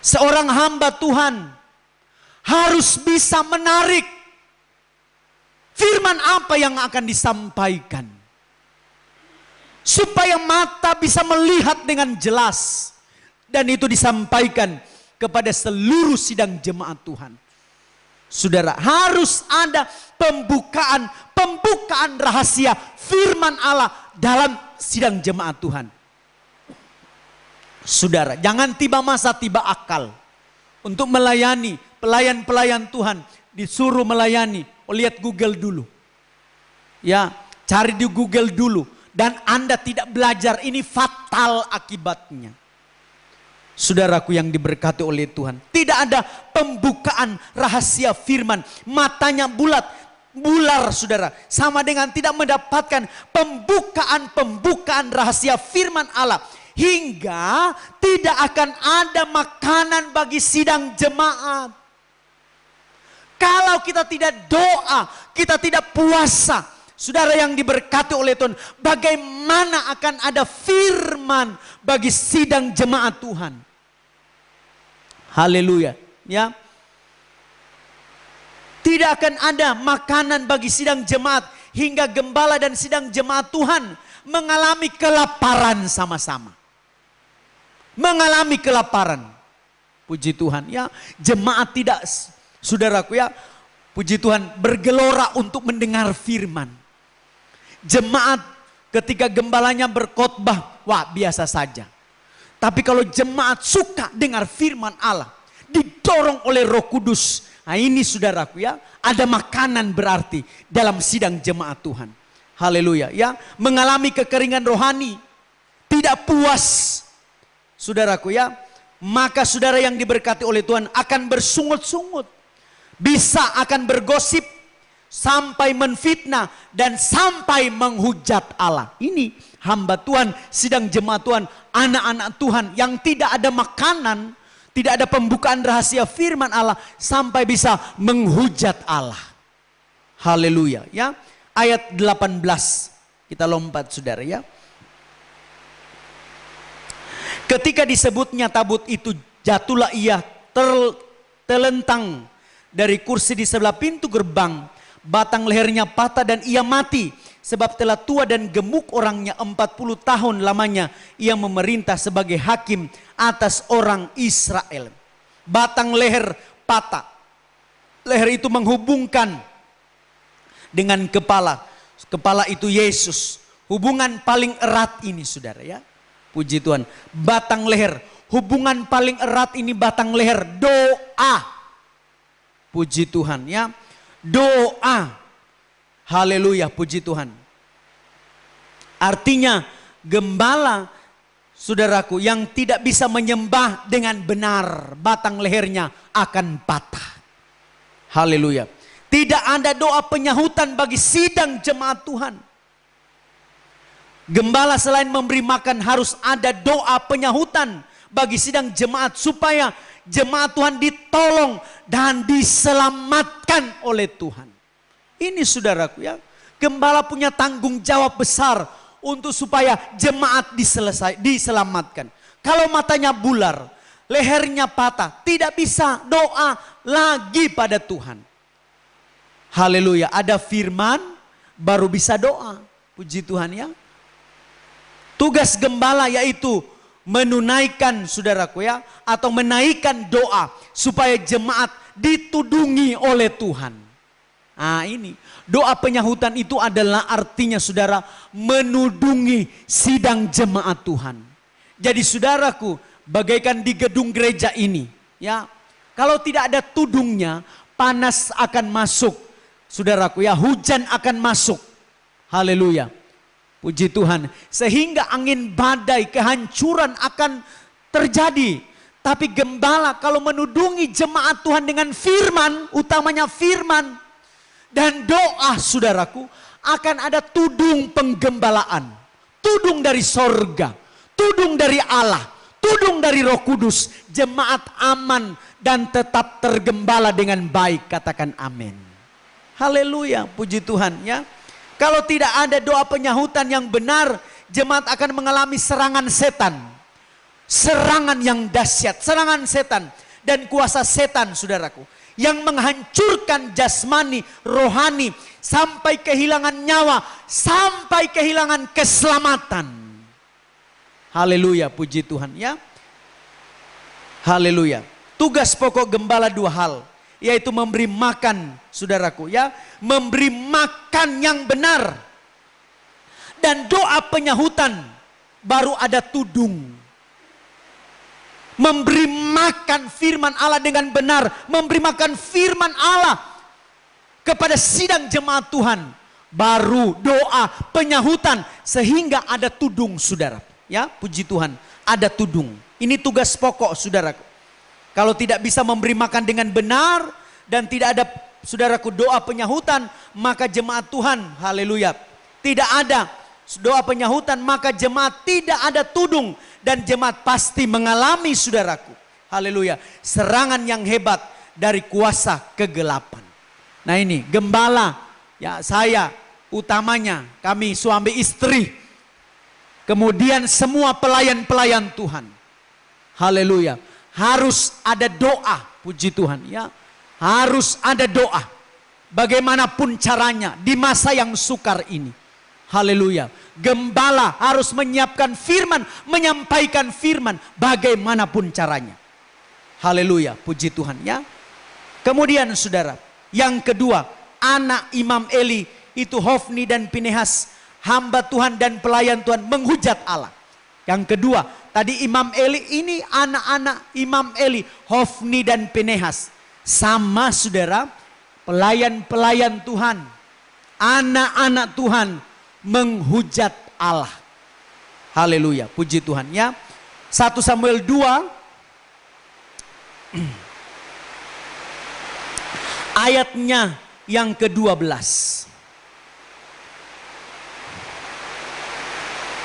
Seorang hamba Tuhan harus bisa menarik firman apa yang akan disampaikan. Supaya mata bisa melihat dengan jelas. Dan itu disampaikan kepada seluruh sidang jemaat Tuhan. Saudara, harus ada pembukaan rahasia firman Allah dalam sidang jemaat Tuhan. Saudara, jangan tiba masa tiba akal. Untuk melayani pelayan-pelayan Tuhan, disuruh melayani. Lihat Google dulu. Ya, cari di Google dulu. Dan Anda tidak belajar, ini fatal akibatnya. Saudaraku yang diberkati oleh Tuhan, tidak ada pembukaan rahasia firman. Matanya bular saudara. Sama dengan tidak mendapatkan pembukaan rahasia firman Allah. Hingga tidak akan ada makanan bagi sidang jemaat. Kalau kita tidak doa, kita tidak puasa, saudara yang diberkati oleh Tuhan, bagaimana akan ada firman bagi sidang jemaat Tuhan? Haleluya, ya. Tidak akan ada makanan bagi sidang jemaat hingga gembala dan sidang jemaat Tuhan mengalami kelaparan sama-sama. Mengalami kelaparan. Puji Tuhan ya. Jemaat tidak, saudaraku ya, puji Tuhan, bergelora untuk mendengar firman. Jemaat ketika gembalanya berkhotbah, wah biasa saja. Tapi kalau jemaat suka dengar firman Allah, didorong oleh Roh Kudus, nah ini saudaraku ya, ada makanan berarti dalam sidang jemaat Tuhan. Haleluya ya. Mengalami kekeringan rohani, tidak puas, saudaraku ya, maka saudara yang diberkati oleh Tuhan akan bersungut-sungut. Bisa akan bergosip sampai menfitnah dan sampai menghujat Allah. Ini hamba Tuhan, sidang jemaat Tuhan, anak-anak Tuhan yang tidak ada makanan, tidak ada pembukaan rahasia firman Allah sampai bisa menghujat Allah. Haleluya ya. Ayat 18 kita lompat saudara ya. Ketika disebutnya tabut itu, jatuhlah ia terlentang dari kursi di sebelah pintu gerbang. batang lehernya patah dan ia mati. Sebab telah tua dan gemuk orangnya, 40 tahun lamanya ia memerintah sebagai hakim atas orang Israel. Batang leher patah. Leher itu menghubungkan dengan kepala. Kepala itu Yesus. Hubungan paling erat ini saudara ya. Puji Tuhan. Batang leher. Hubungan paling erat ini batang leher. Doa. Puji Tuhan ya. Doa. Haleluya, puji Tuhan. Artinya gembala saudaraku yang tidak bisa menyembah dengan benar, batang lehernya akan patah. Haleluya. Tidak ada doa penyahutan bagi sidang jemaat Tuhan. Gembala selain memberi makan harus ada doa penyahutan bagi sidang jemaat supaya jemaat Tuhan ditolong dan diselamatkan oleh Tuhan. Ini saudaraku ya, gembala punya tanggung jawab besar untuk supaya jemaat diselamatkan. Kalau matanya bular, lehernya patah, tidak bisa doa lagi pada Tuhan. Haleluya, ada firman baru bisa doa. Puji Tuhan ya. Tugas gembala yaitu menunaikan saudaraku ya, atau menaikkan doa supaya jemaat ditudungi oleh Tuhan. Nah ini, doa penyahutan itu adalah artinya saudara menudungi sidang jemaat Tuhan. Jadi saudaraku, bagaikan di gedung gereja ini ya, kalau tidak ada tudungnya, panas akan masuk saudaraku ya, hujan akan masuk. Haleluya, puji Tuhan, sehingga angin badai kehancuran akan terjadi. Tapi gembala kalau menudungi jemaat Tuhan dengan firman, utamanya firman dan doa saudaraku, akan ada tudung penggembalaan. Tudung dari sorga, tudung dari Allah, tudung dari Roh Kudus. Jemaat aman dan tetap tergembala dengan baik. Katakan amin. Haleluya, puji Tuhan ya. Kalau tidak ada doa penyahutan yang benar, jemaat akan mengalami serangan setan. Serangan yang dahsyat, serangan setan dan kuasa setan saudaraku, yang menghancurkan jasmani, rohani, sampai kehilangan nyawa, sampai kehilangan keselamatan. Haleluya, puji Tuhan ya. Haleluya. Tugas pokok gembala dua hal, yaitu memberi makan saudaraku ya, memberi makan yang benar, dan doa penyahutan, baru ada tudung. Memberi makan firman Allah dengan benar, memberi makan firman Allah kepada sidang jemaat Tuhan, baru doa penyahutan sehingga ada tudung saudara ya. Puji Tuhan, ada tudung. Ini tugas pokok saudaraku. Kalau tidak bisa memberi makan dengan benar dan tidak ada saudaraku doa penyahutan, maka jemaat Tuhan, haleluya, tidak ada doa penyahutan, maka jemaat tidak ada tudung. Dan jemaat pasti mengalami saudaraku, haleluya, serangan yang hebat dari kuasa kegelapan. Nah ini gembala ya, saya utamanya, kami suami istri, kemudian semua pelayan-pelayan Tuhan, haleluya, harus ada doa. Puji Tuhan ya, harus ada doa bagaimanapun caranya di masa yang sukar ini. Haleluya. Gembala harus menyiapkan firman, menyampaikan firman bagaimanapun caranya. Haleluya, puji Tuhan ya. Kemudian saudara, yang kedua, anak Imam Eli itu Hofni dan Pinehas, hamba Tuhan dan pelayan Tuhan menghujat Allah. Yang kedua, tadi Imam Eli, ini anak-anak Imam Eli, Hofni dan Pinehas. Sama saudara, pelayan-pelayan Tuhan, anak-anak Tuhan menghujat Allah. Haleluya, puji Tuhan ya. 1 Samuel 2 ayatnya yang ke-12.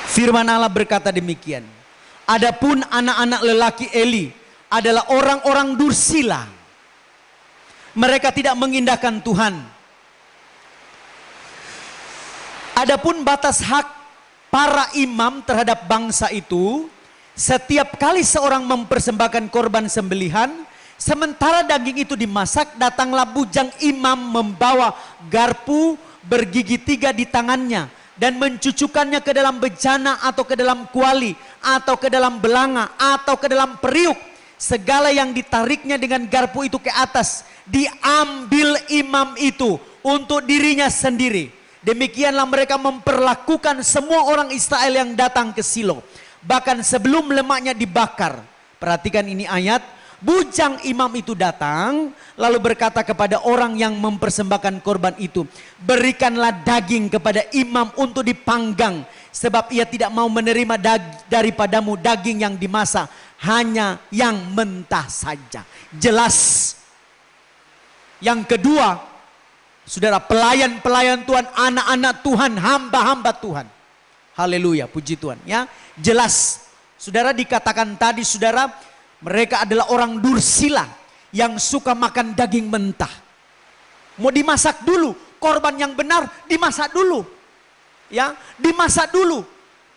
Firman Allah berkata demikian. Adapun anak-anak lelaki Eli adalah orang-orang dursila. Mereka tidak mengindahkan Tuhan. Adapun batas hak para imam terhadap bangsa itu, setiap kali seorang mempersembahkan korban sembelihan, Sementara daging itu dimasak, datanglah bujang imam membawa garpu bergigi 3 di tangannya dan mencucukkannya ke dalam bejana atau ke dalam kuali atau ke dalam belanga atau ke dalam periuk. Segala yang ditariknya dengan garpu itu ke atas diambil imam itu untuk dirinya sendiri. Demikianlah mereka memperlakukan semua orang Israel yang datang ke Silo. Bahkan sebelum lemaknya dibakar. Perhatikan ini ayat. Bujang imam itu datang lalu berkata kepada orang yang mempersembahkan korban itu, berikanlah daging kepada imam untuk dipanggang, sebab ia tidak mau menerima daripadamu daging yang dimasak, hanya yang mentah saja. Jelas. Yang kedua, saudara, pelayan-pelayan Tuhan, anak-anak Tuhan, hamba-hamba Tuhan. Haleluya, puji Tuhan ya. Jelas. Saudara, dikatakan tadi saudara, mereka adalah orang dursila yang suka makan daging mentah. Mau dimasak dulu, korban yang benar dimasak dulu. Ya, dimasak dulu.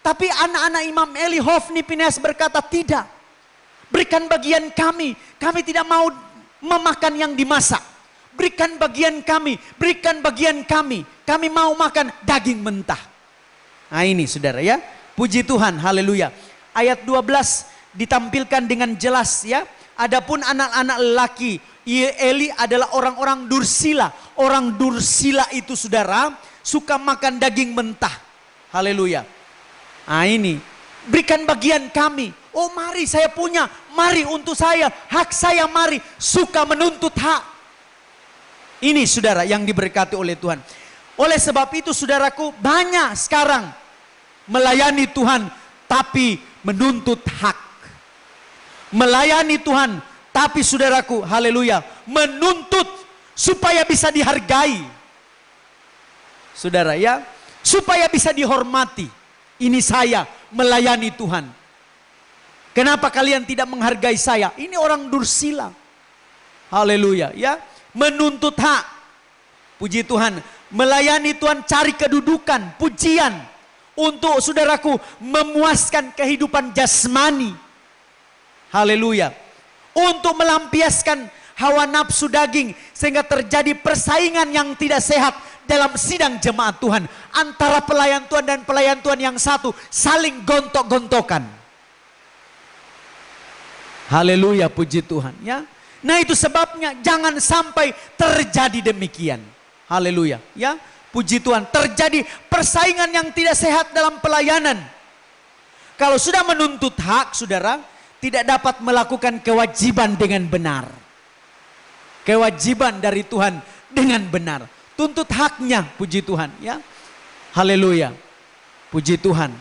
Tapi anak-anak Imam Eli, Hofni, Pinehas berkata tidak. Berikan bagian kami tidak mau memakan yang dimasak. Berikan bagian kami, berikan bagian kami. Kami mau makan daging mentah. Nah ini saudara ya, puji Tuhan, haleluya. Ayat 12 ditampilkan dengan jelas ya. Adapun anak-anak lelaki Eli adalah orang-orang dursila. Orang dursila itu saudara suka makan daging mentah. Haleluya. Nah ini, berikan bagian kami. Oh mari saya punya, mari untuk saya, hak saya mari. Suka menuntut hak. Ini saudara yang diberkati oleh Tuhan. Oleh sebab itu saudaraku, banyak sekarang melayani Tuhan tapi menuntut hak. Melayani Tuhan, tapi saudaraku, haleluya, menuntut supaya bisa dihargai. Saudara ya, supaya bisa dihormati. Ini saya melayani Tuhan. Kenapa kalian tidak menghargai saya? Ini orang dursila. Haleluya ya, menuntut hak. Puji Tuhan, melayani Tuhan cari kedudukan, pujian. Untuk saudaraku memuaskan kehidupan jasmani. Haleluya. Untuk melampiaskan hawa nafsu daging. Sehingga terjadi persaingan yang tidak sehat dalam sidang jemaat Tuhan. Antara pelayan Tuhan dan pelayan Tuhan yang satu. Saling gontok-gontokan. Haleluya, puji Tuhan ya. Nah itu sebabnya jangan sampai terjadi demikian. Haleluya ya. Puji Tuhan, terjadi persaingan yang tidak sehat dalam pelayanan. Kalau sudah menuntut hak saudara, tidak dapat melakukan kewajiban dengan benar. Kewajiban dari Tuhan dengan benar. Tuntut haknya, puji Tuhan ya. Haleluya. Puji Tuhan.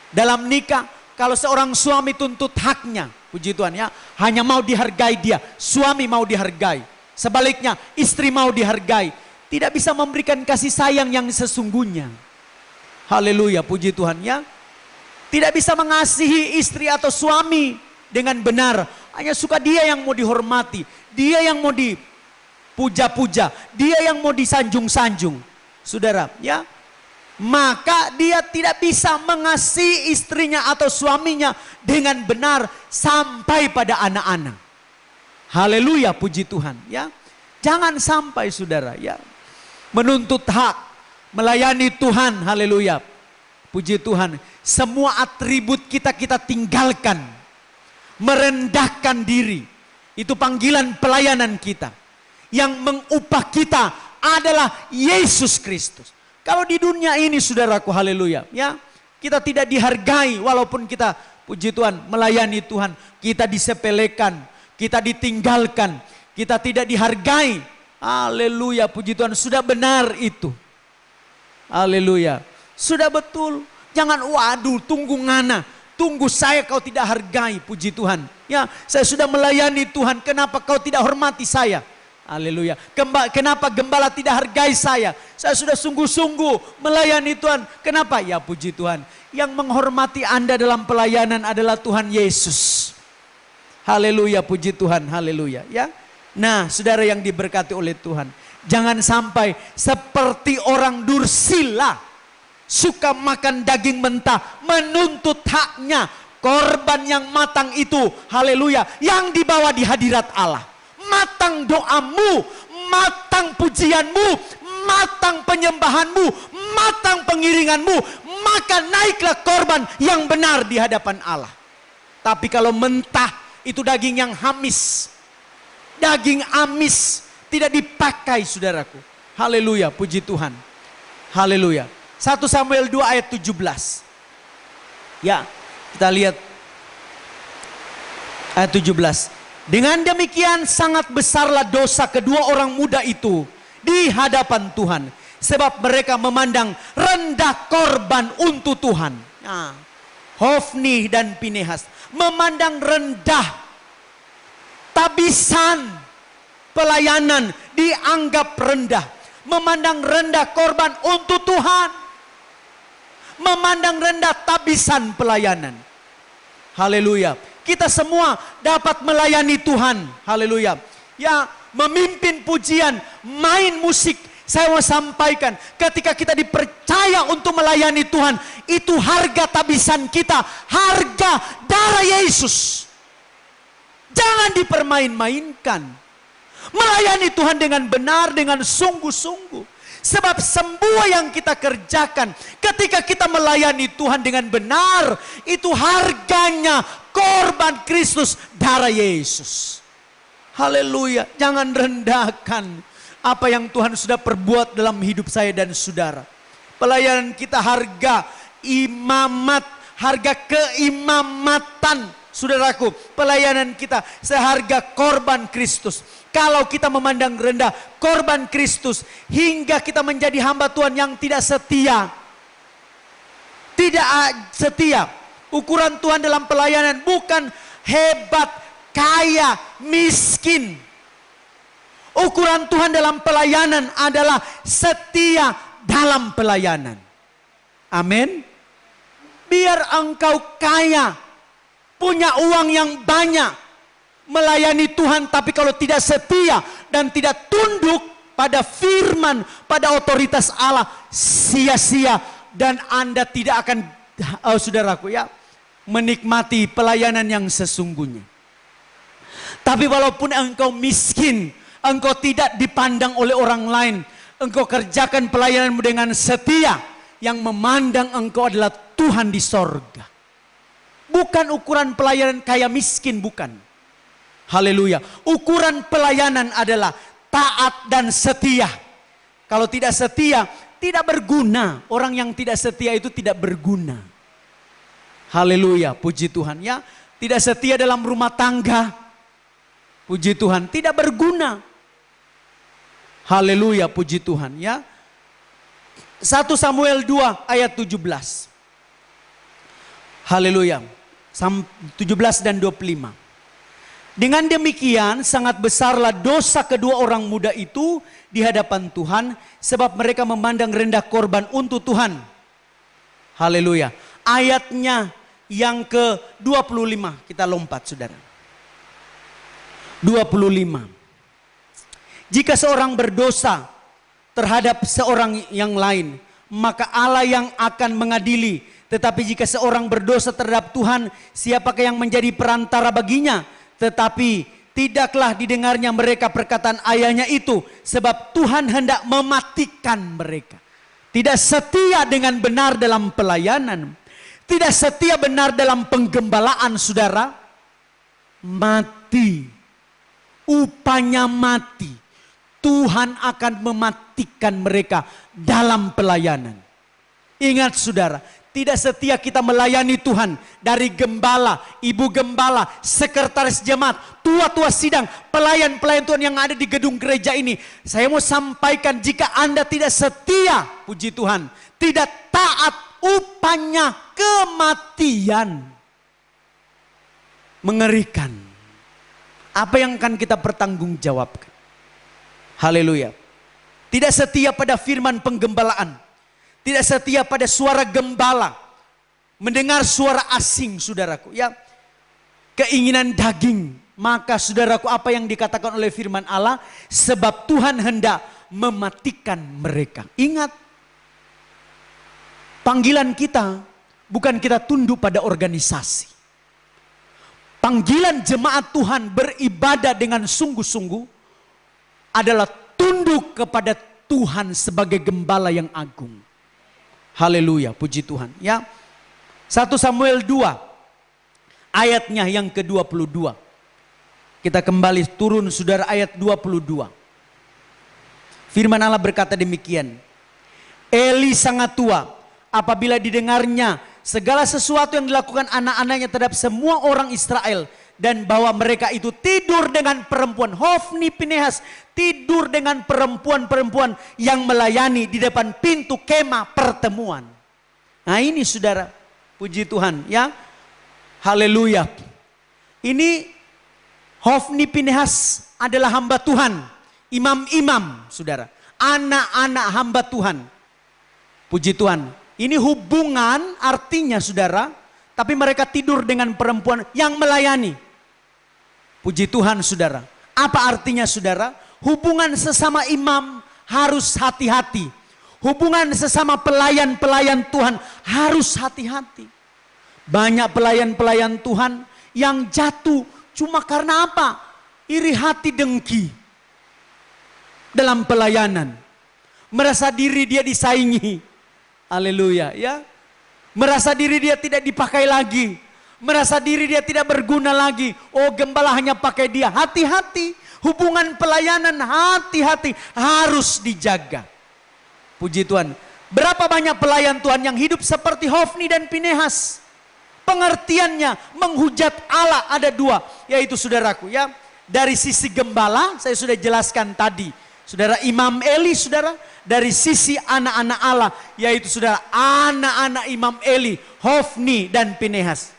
Dalam nikah, kalau seorang suami tuntut haknya, puji Tuhan ya, hanya mau dihargai dia, suami mau dihargai. Sebaliknya, istri mau dihargai, tidak bisa memberikan kasih sayang yang sesungguhnya. Haleluya, puji Tuhan ya. Tidak bisa mengasihi istri atau suami dengan benar. Hanya suka dia yang mau dihormati. Dia yang mau dipuja-puja. Dia yang mau disanjung-sanjung. Saudara ya. Maka dia tidak bisa mengasihi istrinya atau suaminya dengan benar sampai pada anak-anak. Haleluya, puji Tuhan ya. Jangan sampai saudara ya. Menuntut hak. Melayani Tuhan, haleluya. Puji Tuhan. Semua atribut kita tinggalkan. Merendahkan diri. Itu panggilan pelayanan kita. Yang mengupah kita adalah Yesus Kristus. Kalau di dunia ini saudaraku, haleluya ya, kita tidak dihargai walaupun kita, puji Tuhan, melayani Tuhan. Kita disepelekan, kita ditinggalkan, kita tidak dihargai. Haleluya, puji Tuhan, sudah benar itu. Haleluya, sudah betul. Jangan waduh tunggu ngana. Tunggu saya kau tidak hargai, puji Tuhan. Ya, saya sudah melayani Tuhan, kenapa kau tidak hormati saya? Haleluya. Kenapa gembala tidak hargai saya? Saya sudah sungguh-sungguh melayani Tuhan. Kenapa? Ya puji Tuhan. Yang menghormati Anda dalam pelayanan adalah Tuhan Yesus. Haleluya, puji Tuhan. Haleluya. Ya. Nah, saudara yang diberkati oleh Tuhan. Jangan sampai seperti orang dursila. Suka makan daging mentah, menuntut haknya. Korban yang matang itu, haleluya, yang dibawa di hadirat Allah. matang doamu, matang pujianmu, matang penyembahanmu, matang pengiringanmu, maka naiklah korban yang benar di hadapan Allah. Tapi kalau mentah, itu daging yang hamis. Daging amis, tidak dipakai saudaraku. Haleluya, puji Tuhan. Haleluya. 1 Samuel 2 ayat 17. Ya, kita lihat ayat 17. Dengan demikian sangat besarlah dosa kedua orang muda itu di hadapan Tuhan. Sebab mereka memandang rendah korban untuk Tuhan. Nah, Hofni dan Pinehas memandang rendah. Tabisan pelayanan dianggap rendah. Memandang rendah korban untuk Tuhan. Memandang rendah tabisan pelayanan. Haleluya. Kita semua dapat melayani Tuhan. Haleluya. Ya, memimpin pujian, main musik. Saya mau sampaikan, ketika kita dipercaya untuk melayani Tuhan, itu harga tabisan kita, harga darah Yesus. Jangan dipermain-mainkan. Melayani Tuhan dengan benar, dengan sungguh-sungguh. Sebab semua yang kita kerjakan ketika kita melayani Tuhan dengan benar, itu harganya korban Kristus, darah Yesus. Haleluya. Jangan rendahkan apa yang Tuhan sudah perbuat dalam hidup saya dan saudara. Pelayanan kita harga imamat, harga keimamatan. Saudaraku, pelayanan kita seharga korban Kristus. Kalau kita memandang rendah korban Kristus hingga kita menjadi hamba Tuhan yang tidak setia. Tidak setia. Ukuran Tuhan dalam pelayanan bukan hebat, kaya, miskin. Ukuran Tuhan dalam pelayanan adalah setia dalam pelayanan. Amin. Biar engkau kaya, punya uang yang banyak, melayani Tuhan, tapi kalau tidak setia dan tidak tunduk pada firman, pada otoritas Allah, sia-sia dan Anda tidak akan, saudaraku ya, menikmati pelayanan yang sesungguhnya. Tapi walaupun engkau miskin, engkau tidak dipandang oleh orang lain, engkau kerjakan pelayananmu dengan setia, yang memandang engkau adalah Tuhan di sorga. Bukan ukuran pelayanan kaya miskin, bukan. Haleluya. Ukuran pelayanan adalah taat dan setia. Kalau tidak setia, tidak berguna. Orang yang tidak setia itu tidak berguna. Haleluya, puji Tuhan ya. Tidak setia dalam rumah tangga, puji Tuhan, tidak berguna. Haleluya, puji Tuhan ya. 1 Samuel 2 ayat 17. Haleluya. 17 dan 25. Dengan demikian sangat besarlah dosa kedua orang muda itu di hadapan Tuhan, sebab mereka memandang rendah korban untuk Tuhan. Haleluya. Ayatnya yang ke-25, kita lompat saudara. 25. Jika seorang berdosa terhadap seorang yang lain, maka Allah yang akan mengadili. Tetapi jika seorang berdosa terhadap Tuhan, siapakah yang menjadi perantara baginya? Tetapi tidaklah didengarnya mereka perkataan ayahnya itu, sebab Tuhan hendak mematikan mereka. Tidak setia dengan benar dalam pelayanan, tidak setia benar dalam penggembalaan, saudara, mati. Upahnya mati. Tuhan akan mematikan mereka dalam pelayanan. Ingat saudara, tidak setia kita melayani Tuhan, dari gembala, ibu gembala, sekretaris jemaat, tua-tua sidang, pelayan-pelayan Tuhan yang ada di gedung gereja ini. Saya mau sampaikan, jika Anda tidak setia, puji Tuhan, tidak taat, upahnya kematian. Mengerikan. Apa yang akan kita pertanggungjawabkan? Haleluya. Tidak setia pada firman penggembalaan. Tidak setia pada suara gembala. Mendengar suara asing, saudaraku. Ya, keinginan daging. Maka saudaraku, apa yang dikatakan oleh firman Allah? Sebab Tuhan hendak mematikan mereka. Ingat. Panggilan kita bukan kita tunduk pada organisasi. panggilan jemaat Tuhan beribadah dengan sungguh-sungguh adalah tunduk kepada Tuhan sebagai gembala yang agung. Haleluya, puji Tuhan. Ya, 1 Samuel 2 ayatnya yang ke-22. Kita kembali turun saudara ayat 22. Firman Allah berkata demikian. Eli sangat tua, apabila didengarnya segala sesuatu yang dilakukan anak-anaknya terhadap semua orang Israel, dan bahwa mereka itu tidur dengan perempuan, Hofni Pinehas tidur dengan perempuan-perempuan yang melayani di depan pintu kemah pertemuan. Nah ini saudara, puji Tuhan ya, haleluya. Ini Hofni Pinehas adalah hamba Tuhan, imam-imam saudara, anak-anak hamba Tuhan. Puji Tuhan. Ini hubungan artinya saudara, tapi mereka tidur dengan perempuan yang melayani. Puji Tuhan saudara. Apa artinya saudara? Hubungan sesama imam harus hati-hati. Hubungan sesama pelayan-pelayan Tuhan harus hati-hati. Banyak pelayan-pelayan Tuhan yang jatuh cuma karena apa? Iri hati dengki dalam pelayanan. Merasa diri dia disaingi. Haleluya ya. Merasa diri dia tidak dipakai lagi. Merasa diri dia tidak berguna lagi. Oh gembala hanya pakai dia. Hati-hati. Hubungan pelayanan hati-hati. Harus dijaga. Puji Tuhan. Berapa banyak pelayan Tuhan yang hidup seperti Hofni dan Pinehas. Pengertiannya menghujat Allah ada dua. Yaitu saudaraku ya. Dari sisi gembala saya sudah jelaskan tadi. Saudara Imam Eli saudara. Dari sisi anak-anak Allah, yaitu saudara anak-anak Imam Eli, Hofni dan Pinehas.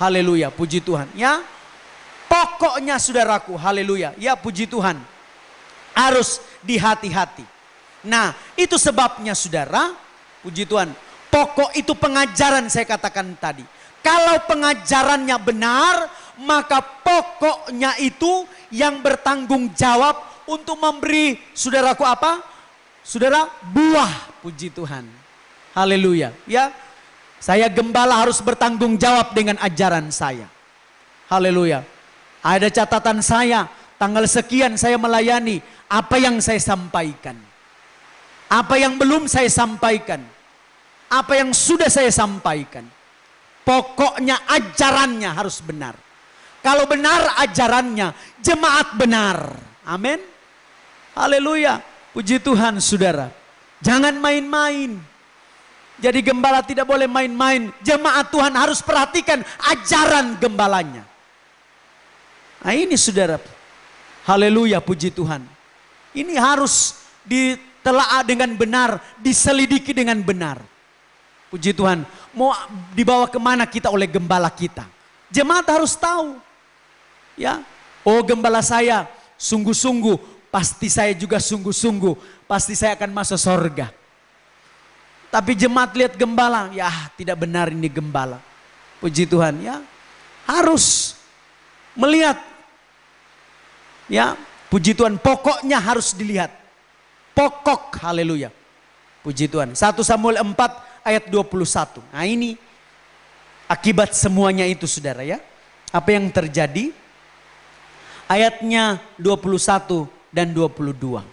Haleluya, puji Tuhan. Ya, pokoknya saudaraku, haleluya. Ya, puji Tuhan. Harus dihati-hati. Nah, itu sebabnya saudara, puji Tuhan. Pokok itu pengajaran saya katakan tadi. Kalau pengajarannya benar, maka pokoknya itu yang bertanggung jawab untuk memberi saudaraku apa? Saudara, buah, puji Tuhan. Haleluya. Ya, saya gembala harus bertanggung jawab dengan ajaran saya. Haleluya. Ada catatan saya, tanggal sekian saya melayani. Apa yang saya sampaikan? Apa yang belum saya sampaikan? Apa yang sudah saya sampaikan? Pokoknya ajarannya harus benar. Kalau benar ajarannya, jemaat benar. Amin. Haleluya. Puji Tuhan saudara. Jangan main-main. Jadi gembala tidak boleh main-main. Jemaat Tuhan harus perhatikan ajaran gembalanya. Nah ini saudara. Haleluya, puji Tuhan. Ini harus ditelaah dengan benar. Diselidiki dengan benar. Puji Tuhan. Mau dibawa kemana kita oleh gembala kita. Jemaat harus tahu. Ya. Oh gembala saya sungguh-sungguh. Pasti saya juga sungguh-sungguh. Pasti saya akan masuk sorga. Tapi jemaat lihat gembala. Ya tidak benar ini gembala. Puji Tuhan ya. Harus melihat. Ya puji Tuhan. Pokoknya harus dilihat. Pokok haleluya. Puji Tuhan. 1 Samuel 4 ayat 21. Nah ini akibat semuanya itu saudara ya. Apa yang terjadi? Ayatnya 21 dan 22.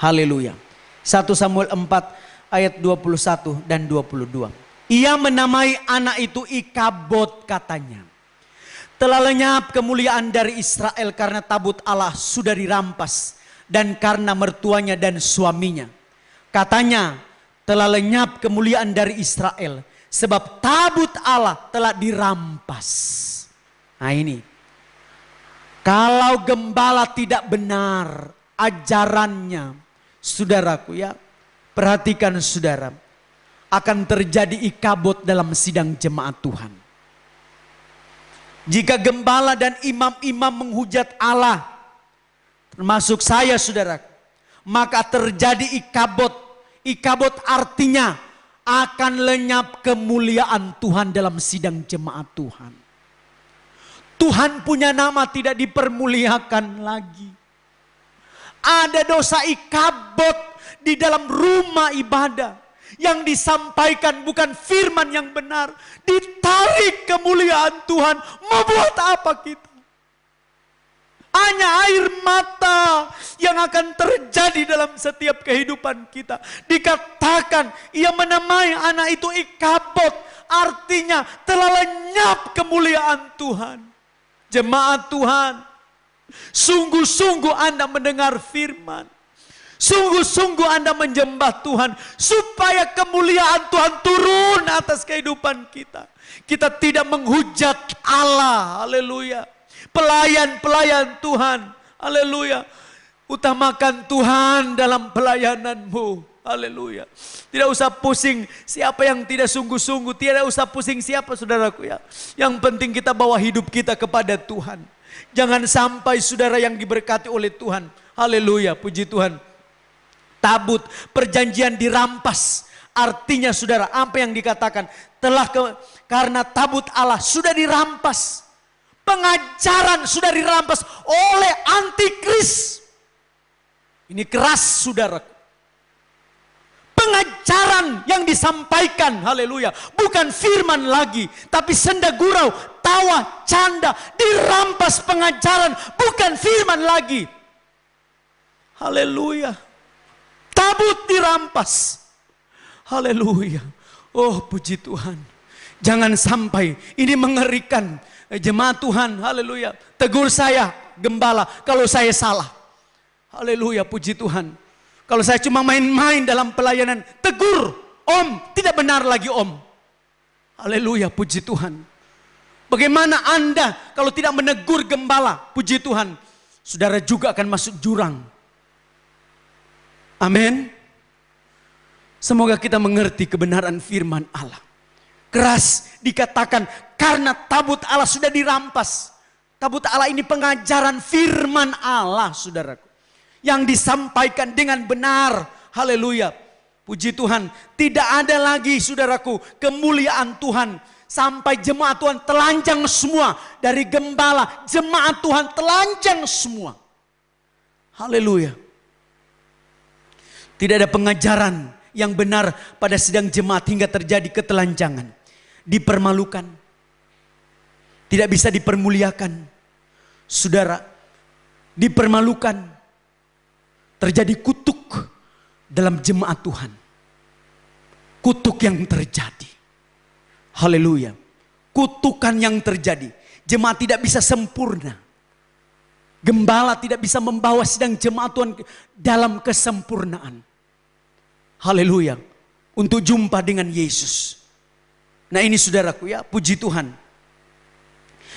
Haleluya. 1 Samuel 4 ayat 21 dan 22. Ia menamai anak itu Ikabod katanya. Telah lenyap kemuliaan dari Israel karena tabut Allah sudah dirampas. Dan karena mertuanya dan suaminya. Katanya telah lenyap kemuliaan dari Israel. Sebab tabut Allah telah dirampas. Nah ini. Kalau gembala tidak benar ajarannya, saudaraku ya, perhatikan saudara, akan terjadi ikabot dalam sidang jemaat Tuhan. Jika gembala dan imam-imam menghujat Allah, termasuk saya saudara, maka terjadi ikabot. Ikabot artinya akan lenyap kemuliaan Tuhan dalam sidang jemaat Tuhan. Tuhan punya nama tidak dipermuliakan lagi. Ada dosa ikabot di dalam rumah ibadah. yang disampaikan bukan firman yang benar, ditarik kemuliaan Tuhan, mau buat apa kita? Hanya air mata yang akan terjadi dalam setiap kehidupan kita. Dikatakan ia menamai anak itu Ikabod, artinya telah lenyap kemuliaan Tuhan. Jemaat Tuhan, sungguh-sungguh Anda mendengar firman. Sungguh-sungguh Anda menyembah Tuhan supaya kemuliaan Tuhan turun atas kehidupan kita. Kita tidak menghujat Allah, haleluya. Pelayan-pelayan Tuhan, haleluya. Utamakan Tuhan dalam pelayananmu, haleluya. Tidak usah pusing siapa yang tidak sungguh-sungguh, tidak usah pusing siapa saudaraku ya. Yang penting kita bawa hidup kita kepada Tuhan. Jangan sampai saudara yang diberkati oleh Tuhan, haleluya, puji Tuhan. Tabut perjanjian dirampas. Artinya saudara, apa yang dikatakan? Karena tabut Allah sudah dirampas. Pengajaran sudah dirampas oleh antikris. Ini keras saudara. Pengajaran yang disampaikan, haleluya, bukan firman lagi, tapi senda gurau, tawa, canda. Dirampas pengajaran, bukan firman lagi. Haleluya. Tabut dirampas. Haleluya. Oh puji Tuhan. Jangan sampai, ini mengerikan. Jemaat Tuhan, haleluya. Tegur saya, gembala, kalau saya salah. Haleluya, puji Tuhan. Kalau saya cuma main-main dalam pelayanan, tegur. Om, tidak benar lagi om. Haleluya, puji Tuhan. Bagaimana Anda kalau tidak menegur gembala, puji Tuhan. Saudara juga akan masuk jurang. Amin. Semoga kita mengerti kebenaran firman Allah. Keras dikatakan karena tabut Allah sudah dirampas. Tabut Allah ini pengajaran firman Allah, saudaraku. Yang disampaikan dengan benar. Haleluya. Puji Tuhan. Tidak ada lagi, saudaraku, kemuliaan Tuhan. Sampai jemaat Tuhan telanjang semua. Dari gembala, jemaat Tuhan telanjang semua. Haleluya. Tidak ada pengajaran yang benar pada sidang jemaat hingga terjadi ketelanjangan. Dipermalukan. Tidak bisa dipermuliakan. Saudara, dipermalukan. Terjadi kutuk dalam jemaat Tuhan. Kutuk yang terjadi. Haleluya. Kutukan yang terjadi. Jemaat tidak bisa sempurna. Gembala tidak bisa membawa sidang jemaat Tuhan dalam kesempurnaan. Haleluya. Untuk jumpa dengan Yesus. Nah ini saudaraku ya, puji Tuhan.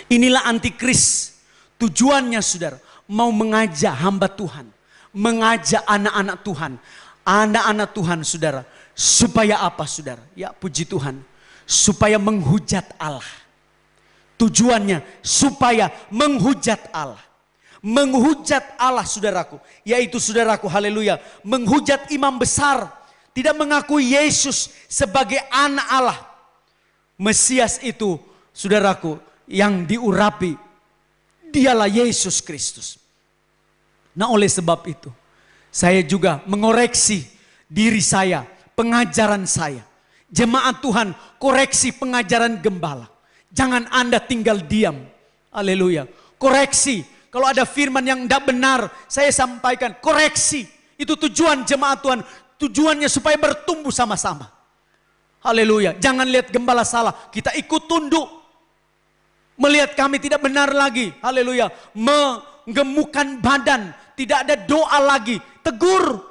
Inilah antikris. Tujuannya saudara, mau mengajak hamba Tuhan. Mengajak anak-anak Tuhan. Anak-anak Tuhan saudara. Supaya apa saudara? Ya puji Tuhan. Supaya menghujat Allah. Tujuannya supaya menghujat Allah. Menghujat Allah saudaraku. Yaitu saudaraku, haleluya. Menghujat imam besar. Tidak mengakui Yesus sebagai anak Allah. Mesias itu, saudaraku, yang diurapi. Dialah Yesus Kristus. Nah oleh sebab itu, saya juga mengoreksi diri saya, pengajaran saya. Jemaat Tuhan, koreksi pengajaran gembala. Jangan Anda tinggal diam. Haleluya. Koreksi. Kalau ada firman yang tidak benar, saya sampaikan. Koreksi. Itu tujuan jemaat Tuhan. Tujuannya supaya bertumbuh sama-sama. Haleluya. Jangan lihat gembala salah. Kita ikut tunduk. Melihat kami tidak benar lagi. Haleluya. Menggemukkan badan. Tidak ada doa lagi. Tegur.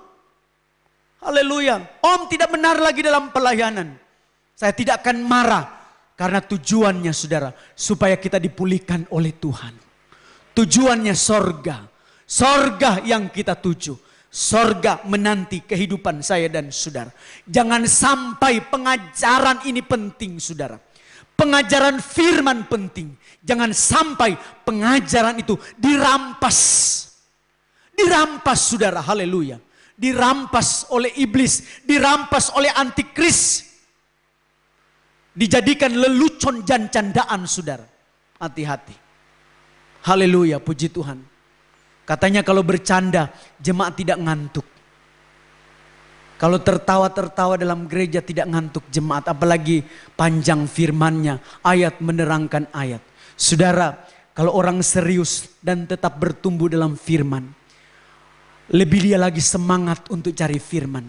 Haleluya. Om tidak benar lagi dalam pelayanan. Saya tidak akan marah. Karena tujuannya saudara. Supaya kita dipulihkan oleh Tuhan. Tujuannya sorga. Sorga yang kita tuju. Sorga menanti kehidupan saya dan saudara. Jangan sampai pengajaran ini penting saudara. Pengajaran firman penting. Jangan sampai pengajaran itu dirampas. Dirampas saudara, haleluya. Dirampas oleh iblis. Dirampas oleh antikris. Dijadikan lelucon dan candaan saudara. Hati-hati. Haleluya, puji Tuhan. Katanya kalau bercanda, jemaat tidak ngantuk. Kalau tertawa-tertawa dalam gereja tidak ngantuk jemaat, apalagi panjang firman-Nya, ayat menerangkan ayat. Saudara, kalau orang serius dan tetap bertumbuh dalam firman, lebih dia lagi semangat untuk cari firman.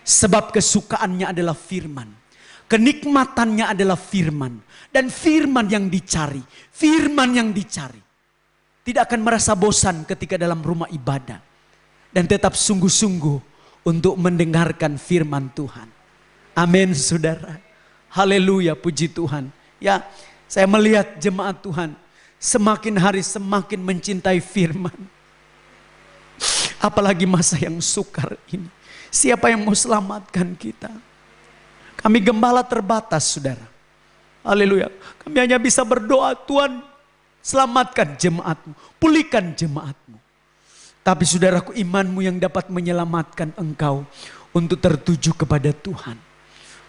Sebab kesukaannya adalah firman. Kenikmatannya adalah firman. Dan firman yang dicari. Firman yang dicari. Tidak akan merasa bosan ketika dalam rumah ibadah. Dan tetap sungguh-sungguh untuk mendengarkan firman Tuhan. Amin saudara. Haleluya, puji Tuhan. Ya, saya melihat jemaat Tuhan semakin hari semakin mencintai firman. Apalagi masa yang sukar ini. Siapa yang mau selamatkan kita? Kami gembala terbatas saudara. Haleluya. Kami hanya bisa berdoa, Tuhan selamatkan jemaatmu, pulihkan jemaatmu. Tapi saudaraku, imanmu yang dapat menyelamatkan engkau untuk tertuju kepada Tuhan.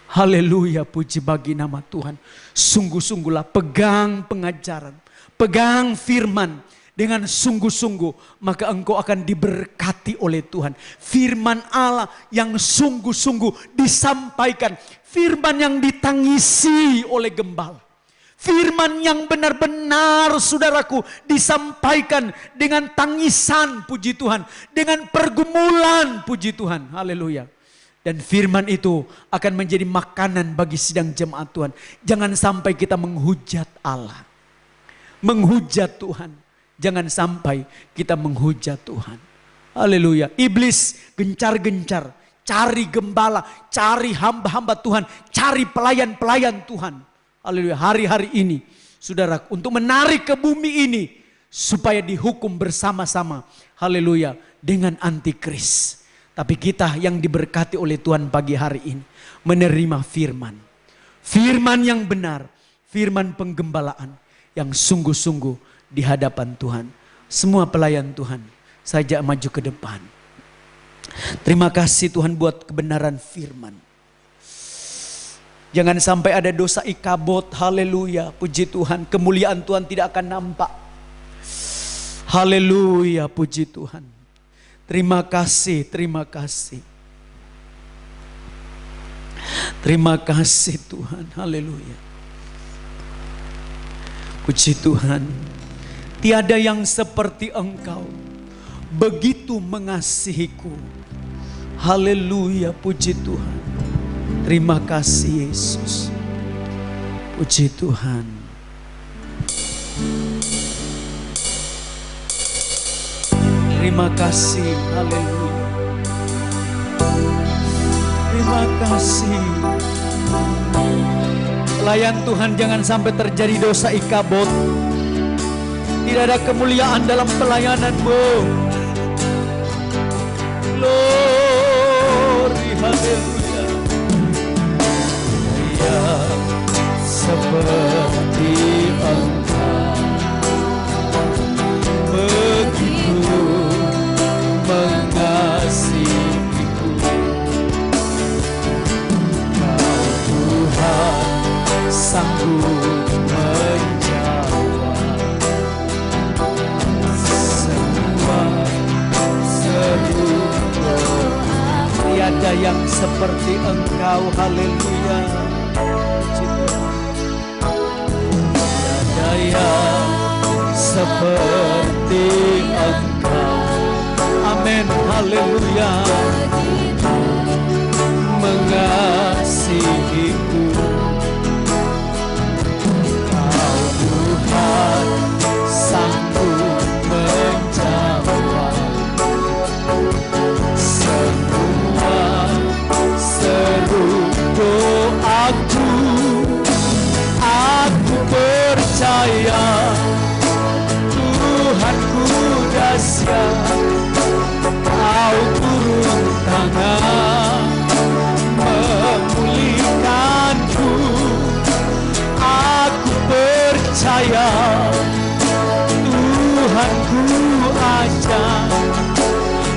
Haleluya, puji bagi nama Tuhan. Sungguh-sungguhlah pegang pengajaran, pegang firman dengan sungguh-sungguh, maka engkau akan diberkati oleh Tuhan. Firman Allah yang sungguh-sungguh disampaikan, firman yang ditangisi oleh gembala. Firman yang benar-benar saudaraku disampaikan dengan tangisan, puji Tuhan. Dengan pergumulan, puji Tuhan. Haleluya. Dan firman itu akan menjadi makanan bagi sidang jemaat Tuhan. Jangan sampai kita menghujat Allah. Menghujat Tuhan. Jangan sampai kita menghujat Tuhan. Haleluya. Iblis gencar-gencar. Cari gembala. Cari hamba-hamba Tuhan. Cari pelayan-pelayan Tuhan. Haleluya, hari-hari ini saudara, untuk menarik ke bumi ini supaya dihukum bersama-sama, haleluya, dengan antikris. Tapi kita yang diberkati oleh Tuhan pagi hari ini menerima firman. Firman yang benar, firman penggembalaan yang sungguh-sungguh di hadapan Tuhan. Semua pelayan Tuhan, saya maju ke depan. Terima kasih Tuhan buat kebenaran firman. Jangan sampai ada dosa ikabot, haleluya, puji Tuhan. Kemuliaan Tuhan tidak akan nampak. Haleluya, puji Tuhan. Terima kasih, terima kasih. Terima kasih Tuhan, haleluya. Puji Tuhan. Tiada yang seperti Engkau, begitu mengasihiku. Haleluya, puji Tuhan. Terima kasih Yesus. Puji Tuhan. Terima kasih. Haleluya. Terima kasih. Pelayan Tuhan, jangan sampai terjadi dosa ikabot. Tidak ada kemuliaan dalam pelayananmu. Glory, haleluya. Seperti Engkau, begitu mengasihiku. Kau Tuhan sanggup menjawab semua seru doa. Tiada yang seperti Engkau, haleluya. Yang seperti Engkau, amin, haleluya, mengasihiku. Kau Tuhan sanggup menjawab semua seru doaku. Aku percaya Tuhanku dahsyat, Kau turun tangan memulihkanku. Aku percaya Tuhanku ajar,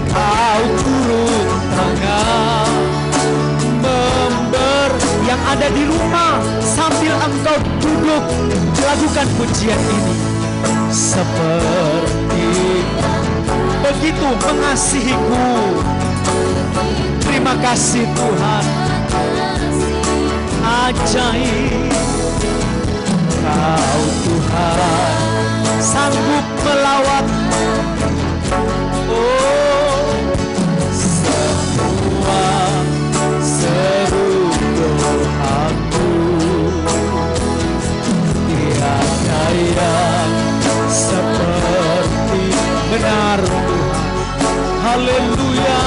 Kau turun tangan yang ada di rumah sambil engkau duduk lakukan pujian ini. Seperti begitu mengasihiku. Terima Terima kasih Tuhan. Ajaib Kau Tuhan, sanggup melawat semua seru doaku. Tiada yang seperti benar Tuhan. Haleluya.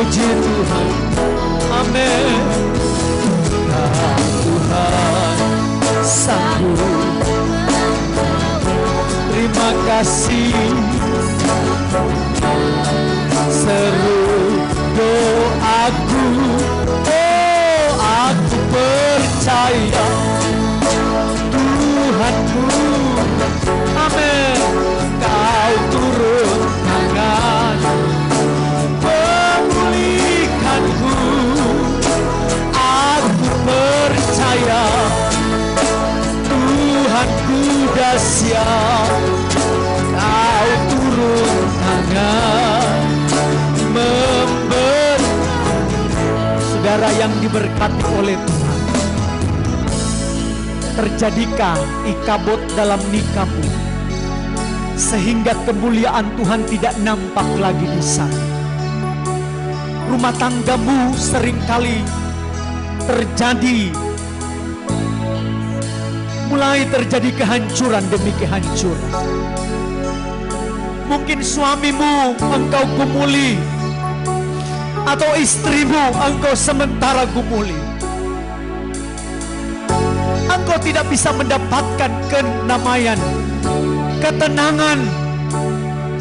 Puji Tuhan. Amin. Kau Tuhan sanggup. Terima kasih. Seru doaku. Oh, aku percaya Tuhanku. Amin. Kau turun tangan memulihkanku. Aku percaya Tuhanku dahsyat. Kau turun tangan memberi. Saudara yang diberkati oleh Tuhan, terjadikah ikabot dalam nikahmu sehingga kemuliaan Tuhan tidak nampak lagi di sana? Rumah tanggamu seringkali mulai terjadi kehancuran demi kehancuran. Mungkin suamimu engkau gumuli, atau istrimu engkau sementara gumuli. Engkau tidak bisa mendapatkan kedamaian, ketenangan.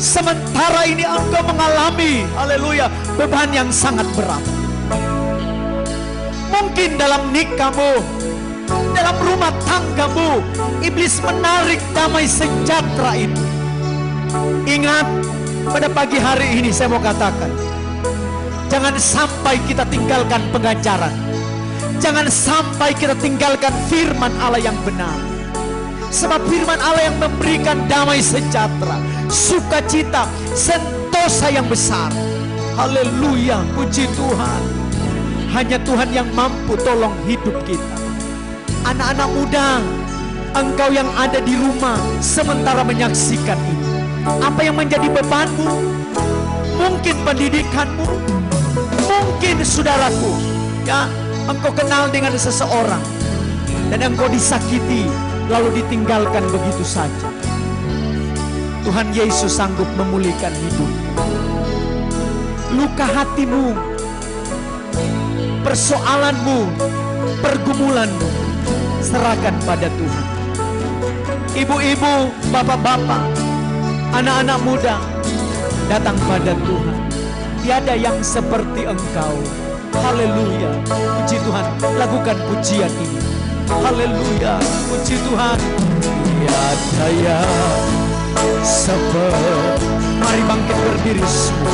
Sementara ini engkau mengalami, haleluya, beban yang sangat berat. Mungkin dalam nikahmu, dalam rumah tanggamu, iblis menarik damai sejahtera itu. Ingat, pada pagi hari ini saya mau katakan, jangan sampai kita tinggalkan pengajaran. Jangan sampai kita tinggalkan firman Allah yang benar. Sebab firman Allah yang memberikan damai sejahtera, sukacita, sentosa yang besar. Haleluya, puji Tuhan. Hanya Tuhan yang mampu tolong hidup kita. Anak-anak muda, engkau yang ada di rumah sementara menyaksikan ini, apa yang menjadi bebanmu? Mungkin pendidikanmu, mungkin saudaraku, ya, engkau kenal dengan seseorang dan engkau disakiti lalu ditinggalkan begitu saja. Tuhan Yesus sanggup memulihkan hidup. Luka hatimu, persoalanmu, pergumulanmu, serahkan pada Tuhan. Ibu-ibu, bapak-bapak, anak-anak muda, datang pada Tuhan. Tiada yang seperti engkau. Haleluya, puji Tuhan. Lakukan pujian ini. Haleluya, puji Tuhan. Tiada yang seperti. Mari bangkit berdiri semua.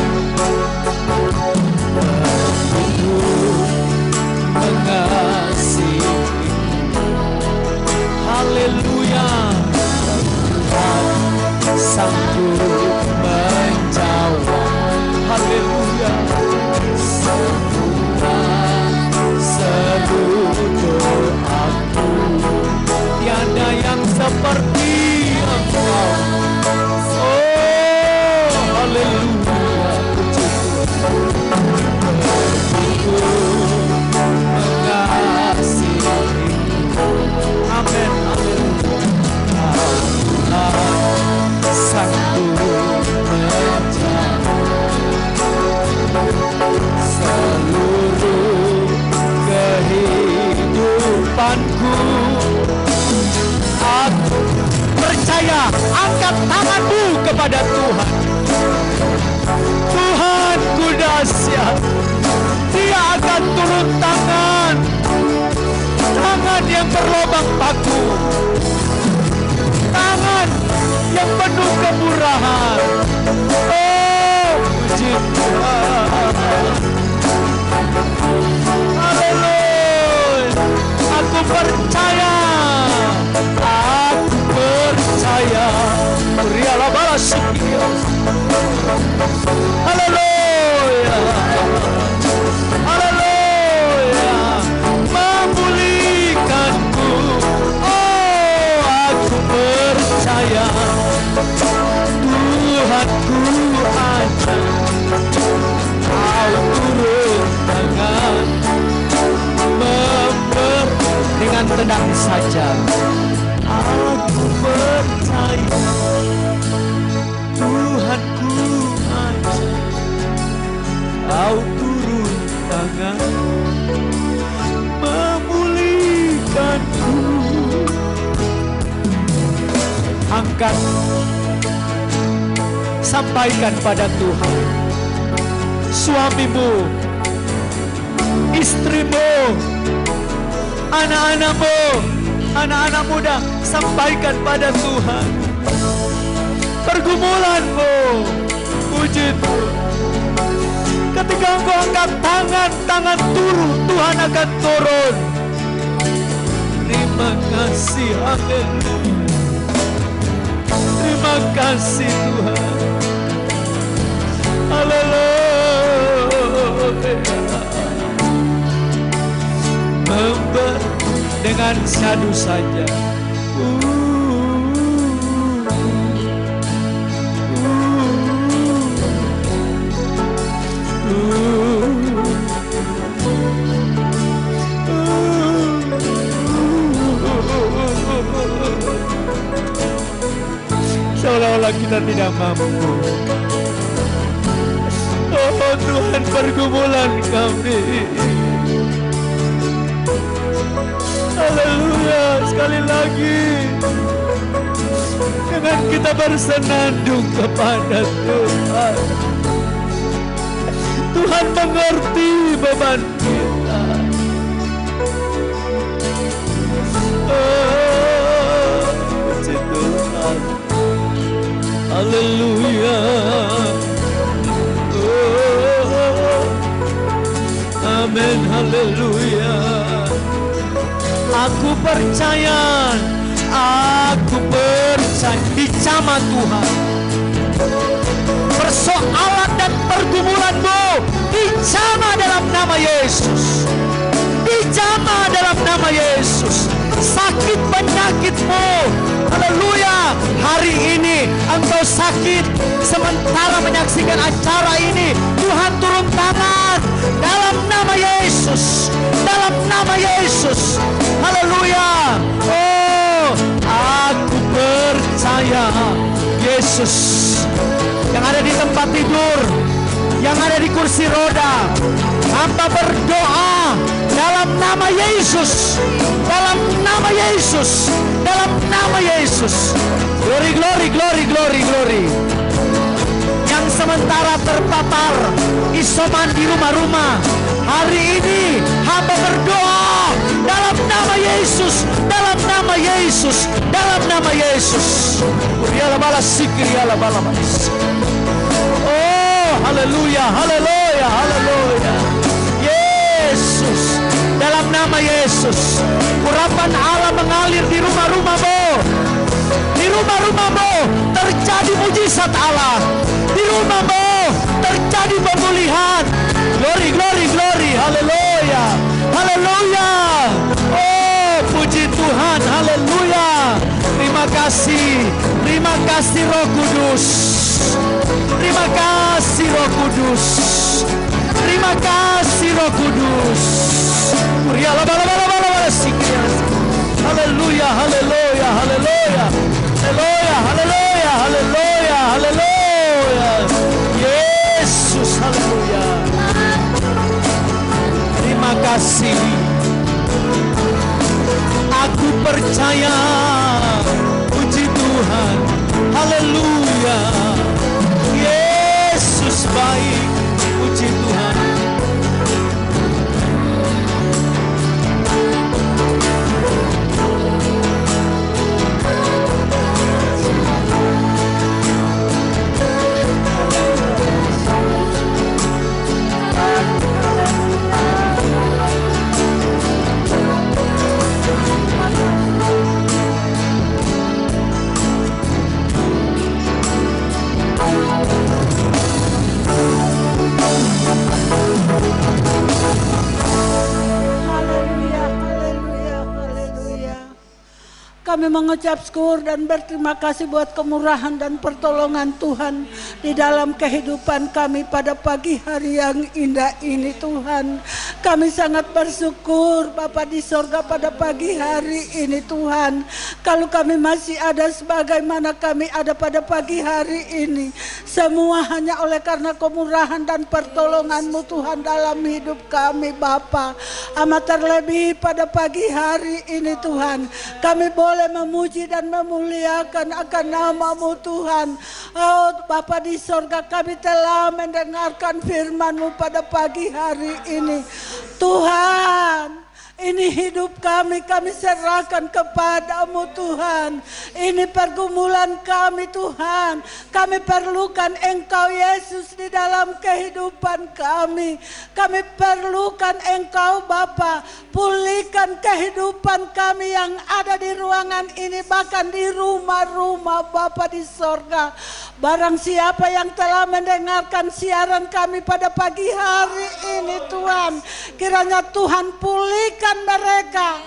Begitu mengasihi. Haleluya. Tuhan sanggup menjawab. Haleluya. Semua seluruh doaku. Tiada yang seperti engkau. Oh, haleluya. Puji Tuhan. Begitu mengasihi. Amin. Sanggup menjawab seluruh kehidupanku. Aku percaya, angkat tanganmu kepada Tuhan. Tuhanku dahsyat. Dia akan turun tangan, tangan yang berlobang paku, tangan yang penuh kemurahan. Oh, puji Tuhan. Haleluya. Aku percaya. Aku percaya. Riala balas. Haleluya. Haleluya. Memulihkanku. Oh, aku percaya Tuhanku ada. Kau turun tangan dengan tenang saja. Aku percaya Tuhanku ada. Kau turun tangan memulihkanku. Angkat, sampaikan pada Tuhan. Suamimu, istrimu, anak-anakmu, anak-anak muda, sampaikan pada Tuhan. Pergumulanmu, puji Tuhan. Ketika engkau angkat tangan, tangan turun, Tuhan akan turun. Terima kasih, haleluya. Terima kasih Tuhan. Haleluya. Member dengan syadu saja. Seolah-olah kita tidak mampu. Oh Tuhan, pergumulan kami. Haleluya, sekali lagi. Dengan kita bersenandung kepada Tuhan. Tuhan mengerti beban kita. Oh, puji Tuhan. Haleluya. Oh, amin, haleluya. Aku percaya dijamah Tuhan. Persoalan dan pergumulanmu dijamah dalam nama Yesus. Dijamah dalam nama Yesus. Sakit penyakitmu, haleluya. Hari ini engkau sakit, sementara menyaksikan acara ini, Tuhan turun tangan dalam nama Yesus. Dalam nama Yesus, haleluya. Oh, aku percaya Yesus yang ada di tempat tidur, yang ada di kursi roda, hamba berdoa dalam nama Yesus, dalam nama Yesus, dalam nama Yesus. Glory, glory, glory, glory, glory. Yang sementara terpapar isoman di rumah-rumah, hari ini hamba berdoa dalam nama Yesus, dalam nama Yesus, dalam nama Yesus. Oh, haleluya, haleluya, haleluya. Yesus, dalam nama Yesus, urapan Allah mengalir di rumah-rumahmu. Di rumah-rumahmu terjadi mujizat Allah. Di rumahmu terjadi pemulihan. Glory, glory, glory, haleluya, haleluya. Oh, puji Tuhan, haleluya. Terima kasih Roh Kudus. Terima kasih Roh Kudus. Terima kasih Roh Kudus. Haleluya, haleluya, haleluya. Haleluya, haleluya, haleluya, haleluya. Yesus, haleluya. Terima kasih. Aku percaya, puji Tuhan. Haleluya. Yesus baik, puji Tuhan. Kami mengucap syukur dan berterima kasih buat kemurahan dan pertolongan Tuhan di dalam kehidupan kami pada pagi hari yang indah ini Tuhan. Kami sangat bersyukur Bapa di sorga pada pagi hari ini Tuhan. Kalau kami masih ada sebagaimana kami ada pada pagi hari ini, semua hanya oleh karena kemurahan dan pertolongan-Mu Tuhan dalam hidup kami Bapa. Amat terlebih pada pagi hari ini Tuhan, kami boleh memuji dan memuliakan akan nama-Mu Tuhan. Oh Bapa di sorga, kami telah mendengarkan firman-Mu pada pagi hari ini Tuhan. Ini hidup kami serahkan kepadamu Tuhan. Ini pergumulan kami Tuhan. Kami perlukan Engkau Yesus di dalam kehidupan kami. Kami perlukan Engkau Bapa. Pulihkan kehidupan kami yang ada di ruangan ini, bahkan di rumah-rumah Bapa di sorga. Barang siapa yang telah mendengarkan siaran kami pada pagi hari ini Tuhan, kiranya Tuhan pulihkan mereka,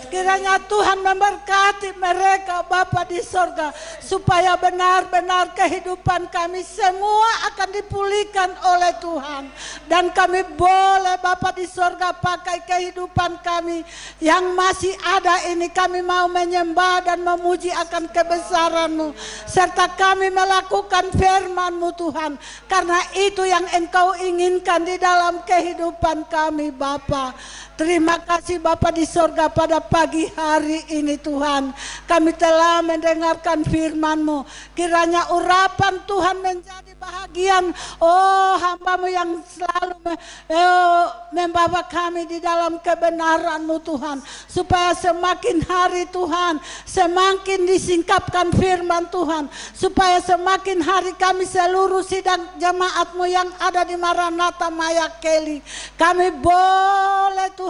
kiranya Tuhan memberkati mereka Bapa di sorga, supaya benar-benar kehidupan kami semua akan dipulihkan oleh Tuhan. Dan kami boleh Bapa di sorga pakai kehidupan kami yang masih ada ini, kami mau menyembah dan memuji akan kebesaran-Mu, serta kami melakukan firman-Mu Tuhan, karena itu yang Engkau inginkan di dalam kehidupan kami Bapa. Terima kasih Bapa di sorga pada pagi hari ini Tuhan. Kami telah mendengarkan firman-Mu. Kiranya urapan Tuhan menjadi bahagian hamba-Mu yang selalu membawa kami di dalam kebenaran-Mu Tuhan. Supaya semakin hari Tuhan, semakin disingkapkan firman Tuhan. Supaya semakin hari kami seluruh sidang jemaat-Mu yang ada di Maranatha Mayakeli, kami boleh Tuhan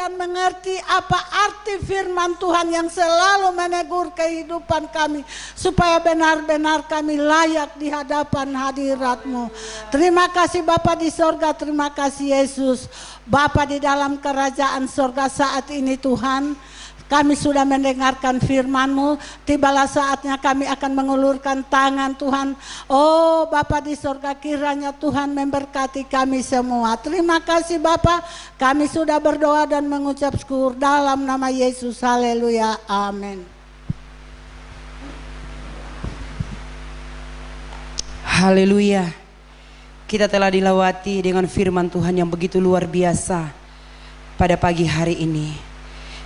mengerti apa arti firman Tuhan yang selalu menegur kehidupan kami, supaya benar-benar kami layak di hadapan hadirat-Mu. Terima kasih Bapa di sorga, terima kasih Yesus. Bapa di dalam kerajaan sorga saat ini Tuhan, kami sudah mendengarkan firman-Mu, tibalah saatnya kami akan mengulurkan tangan Tuhan. Oh Bapa di sorga, kiranya Tuhan memberkati kami semua. Terima kasih Bapa, kami sudah berdoa dan mengucap syukur dalam nama Yesus. Haleluya, amin. Haleluya. Kita telah dilawati dengan firman Tuhan yang begitu luar biasa pada pagi hari ini.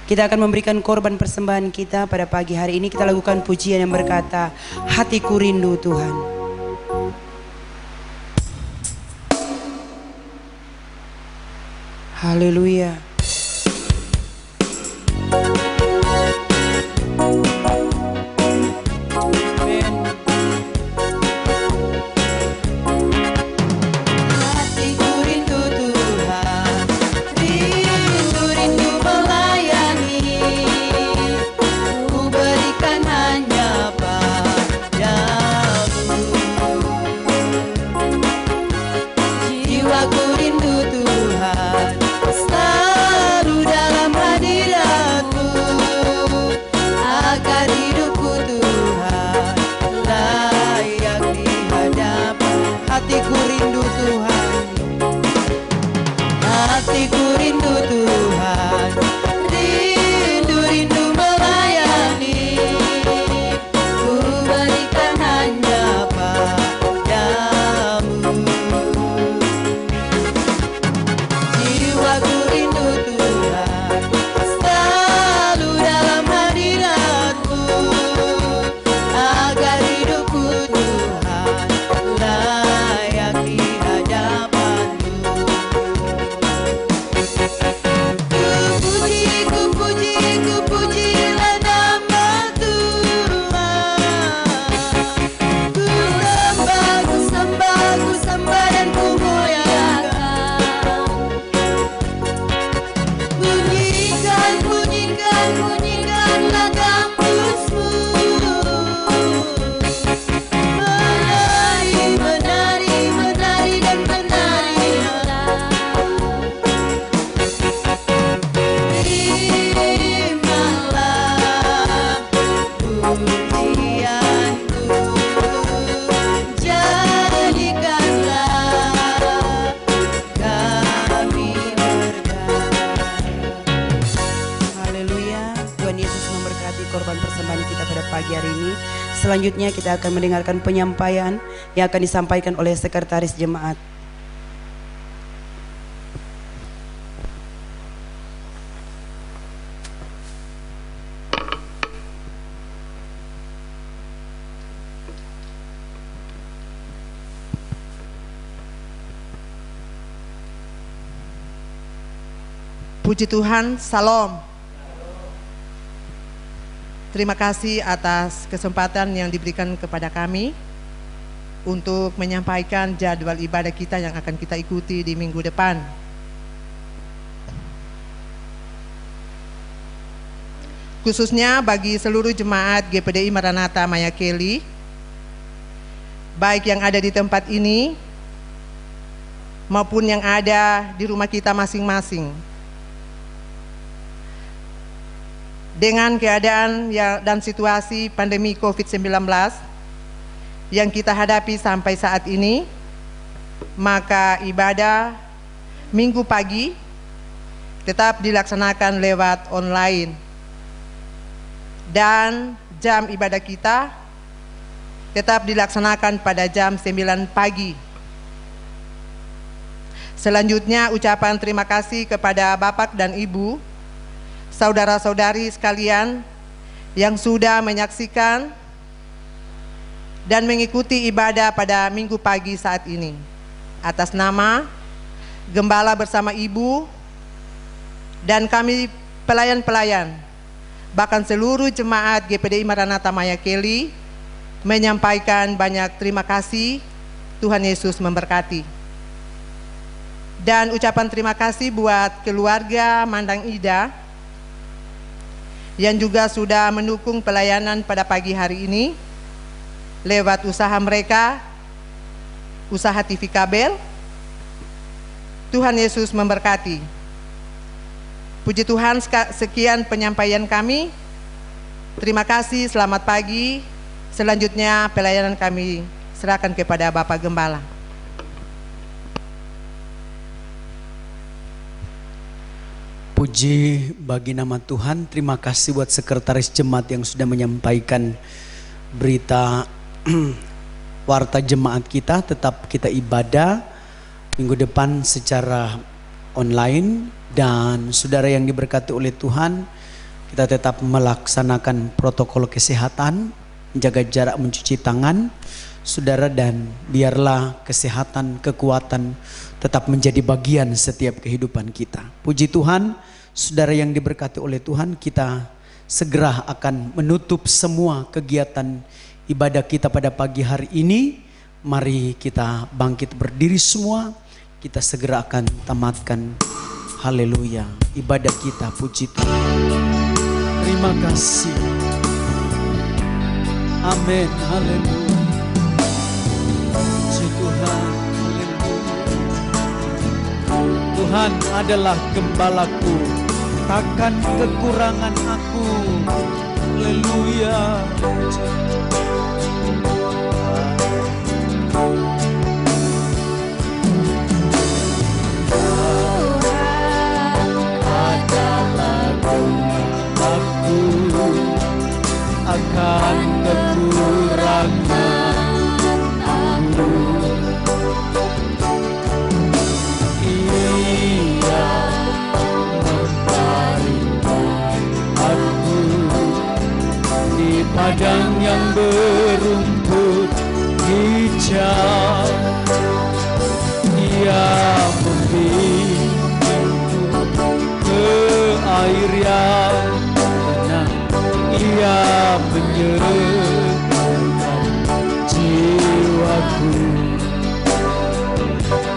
Kita akan memberikan korban persembahan kita pada pagi hari ini. Kita lakukan pujian yang berkata, hatiku rindu Tuhan. Haleluya. Jiwaku rindu Tuhan, impianku, jadikanlah kami bergabung. Haleluya. Tuhan Yesus memberkati korban persembahan kita pada pagi hari ini. Selanjutnya kita akan mendengarkan penyampaian yang akan disampaikan oleh Sekretaris Jemaat. Puji Tuhan, salam. Terima kasih atas kesempatan yang diberikan kepada kami untuk menyampaikan jadwal ibadah kita yang akan kita ikuti di minggu depan. Khususnya bagi seluruh jemaat GPDI Maranatha Mayakeli, baik yang ada di tempat ini maupun yang ada di rumah kita masing-masing. Dengan keadaan dan situasi pandemi COVID-19 yang kita hadapi sampai saat ini, maka ibadah minggu pagi tetap dilaksanakan lewat online. Dan jam ibadah kita tetap dilaksanakan pada jam 9 pagi. Selanjutnya ucapan terima kasih kepada Bapak dan Ibu, saudara-saudari sekalian yang sudah menyaksikan dan mengikuti ibadah pada minggu pagi saat ini. Atas nama Gembala bersama Ibu dan kami pelayan-pelayan, bahkan seluruh jemaat GPDI Maranatha Mayakeli, menyampaikan banyak terima kasih. Tuhan Yesus memberkati. Dan ucapan terima kasih buat keluarga Mandang Ida yang juga sudah mendukung pelayanan pada pagi hari ini lewat usaha mereka, usaha TV kabel. Tuhan Yesus memberkati. Puji Tuhan, sekian penyampaian kami. Terima kasih, selamat pagi. Selanjutnya pelayanan kami serahkan kepada Bapak Gembala. Puji bagi nama Tuhan. Terima kasih buat sekretaris jemaat yang sudah menyampaikan berita warta jemaat kita. Tetap kita ibadah minggu depan secara online. Dan saudara yang diberkati oleh Tuhan, kita tetap melaksanakan protokol kesehatan, menjaga jarak, mencuci tangan saudara, dan biarlah kesehatan, kekuatan tetap menjadi bagian setiap kehidupan kita. Puji Tuhan, saudara yang diberkati oleh Tuhan, kita segera akan menutup semua kegiatan ibadah kita pada pagi hari ini. Mari kita bangkit berdiri semua, kita segera akan tamatkan, haleluya, ibadah kita. Puji Tuhan. Terima kasih. Amin, haleluya. Puji Tuhan, haleluya. Tuhan adalah gembalaku, takkan kekurangan aku. Haleluya. Akan kekurangan aku, Ia membaringkan aku di padang yang berumput hijau. Ia membimbingku ke air yang tenang. Ia menyerahkan jiwaku.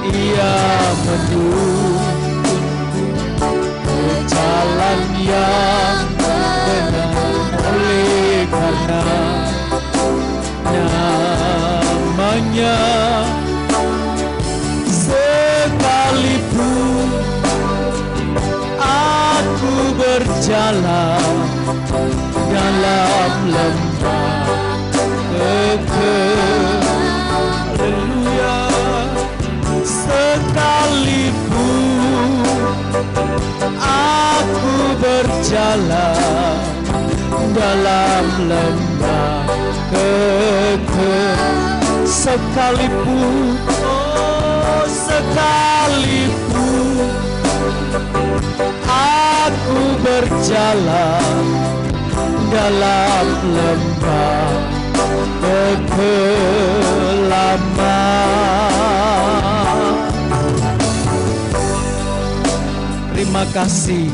Ia menuntunku ke jalan yang benar, oleh karena namanya. Sekalipun aku berjalan dalam lembah lembah kekal. Sekalipun, oh sekalipun aku berjalan dalam lembah kekelaman. Terima kasih,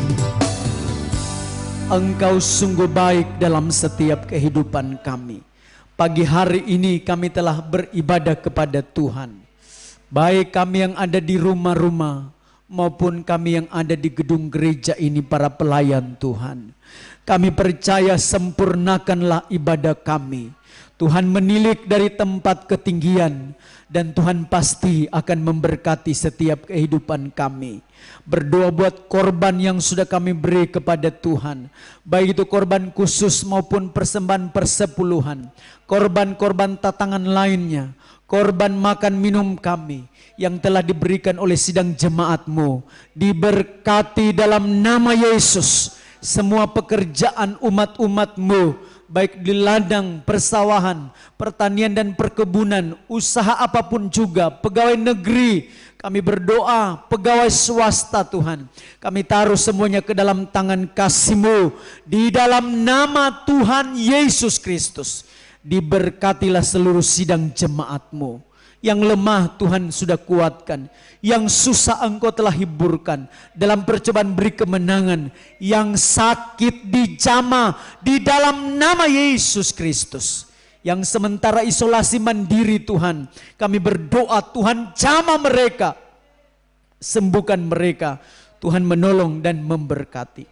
Engkau sungguh baik dalam setiap kehidupan kami. Pagi hari ini kami telah beribadah kepada Tuhan. Baik kami yang ada di rumah-rumah maupun kami yang ada di gedung gereja ini, para pelayan Tuhan. Kami percaya sempurnakanlah ibadah kami. Tuhan menilik dari tempat ketinggian dan Tuhan pasti akan memberkati setiap kehidupan kami. Berdoa buat korban yang sudah kami beri kepada Tuhan, baik itu korban khusus maupun persembahan persepuluhan, korban-korban tatangan lainnya, korban makan minum kami yang telah diberikan oleh sidang jemaat-Mu. Diberkati dalam nama Yesus semua pekerjaan umat-umat-Mu, baik di ladang, persawahan, pertanian dan perkebunan, usaha apapun juga, pegawai negeri, kami berdoa, pegawai swasta Tuhan, kami taruh semuanya ke dalam tangan kasih-Mu, di dalam nama Tuhan Yesus Kristus. Diberkatilah seluruh sidang jemaat-Mu. Yang lemah Tuhan sudah kuatkan, yang susah Engkau telah hiburkan, dalam percobaan beri kemenangan, yang sakit dijamah di dalam nama Yesus Kristus. Yang sementara isolasi mandiri Tuhan, kami berdoa Tuhan jamah mereka, sembuhkan mereka, Tuhan menolong dan memberkati.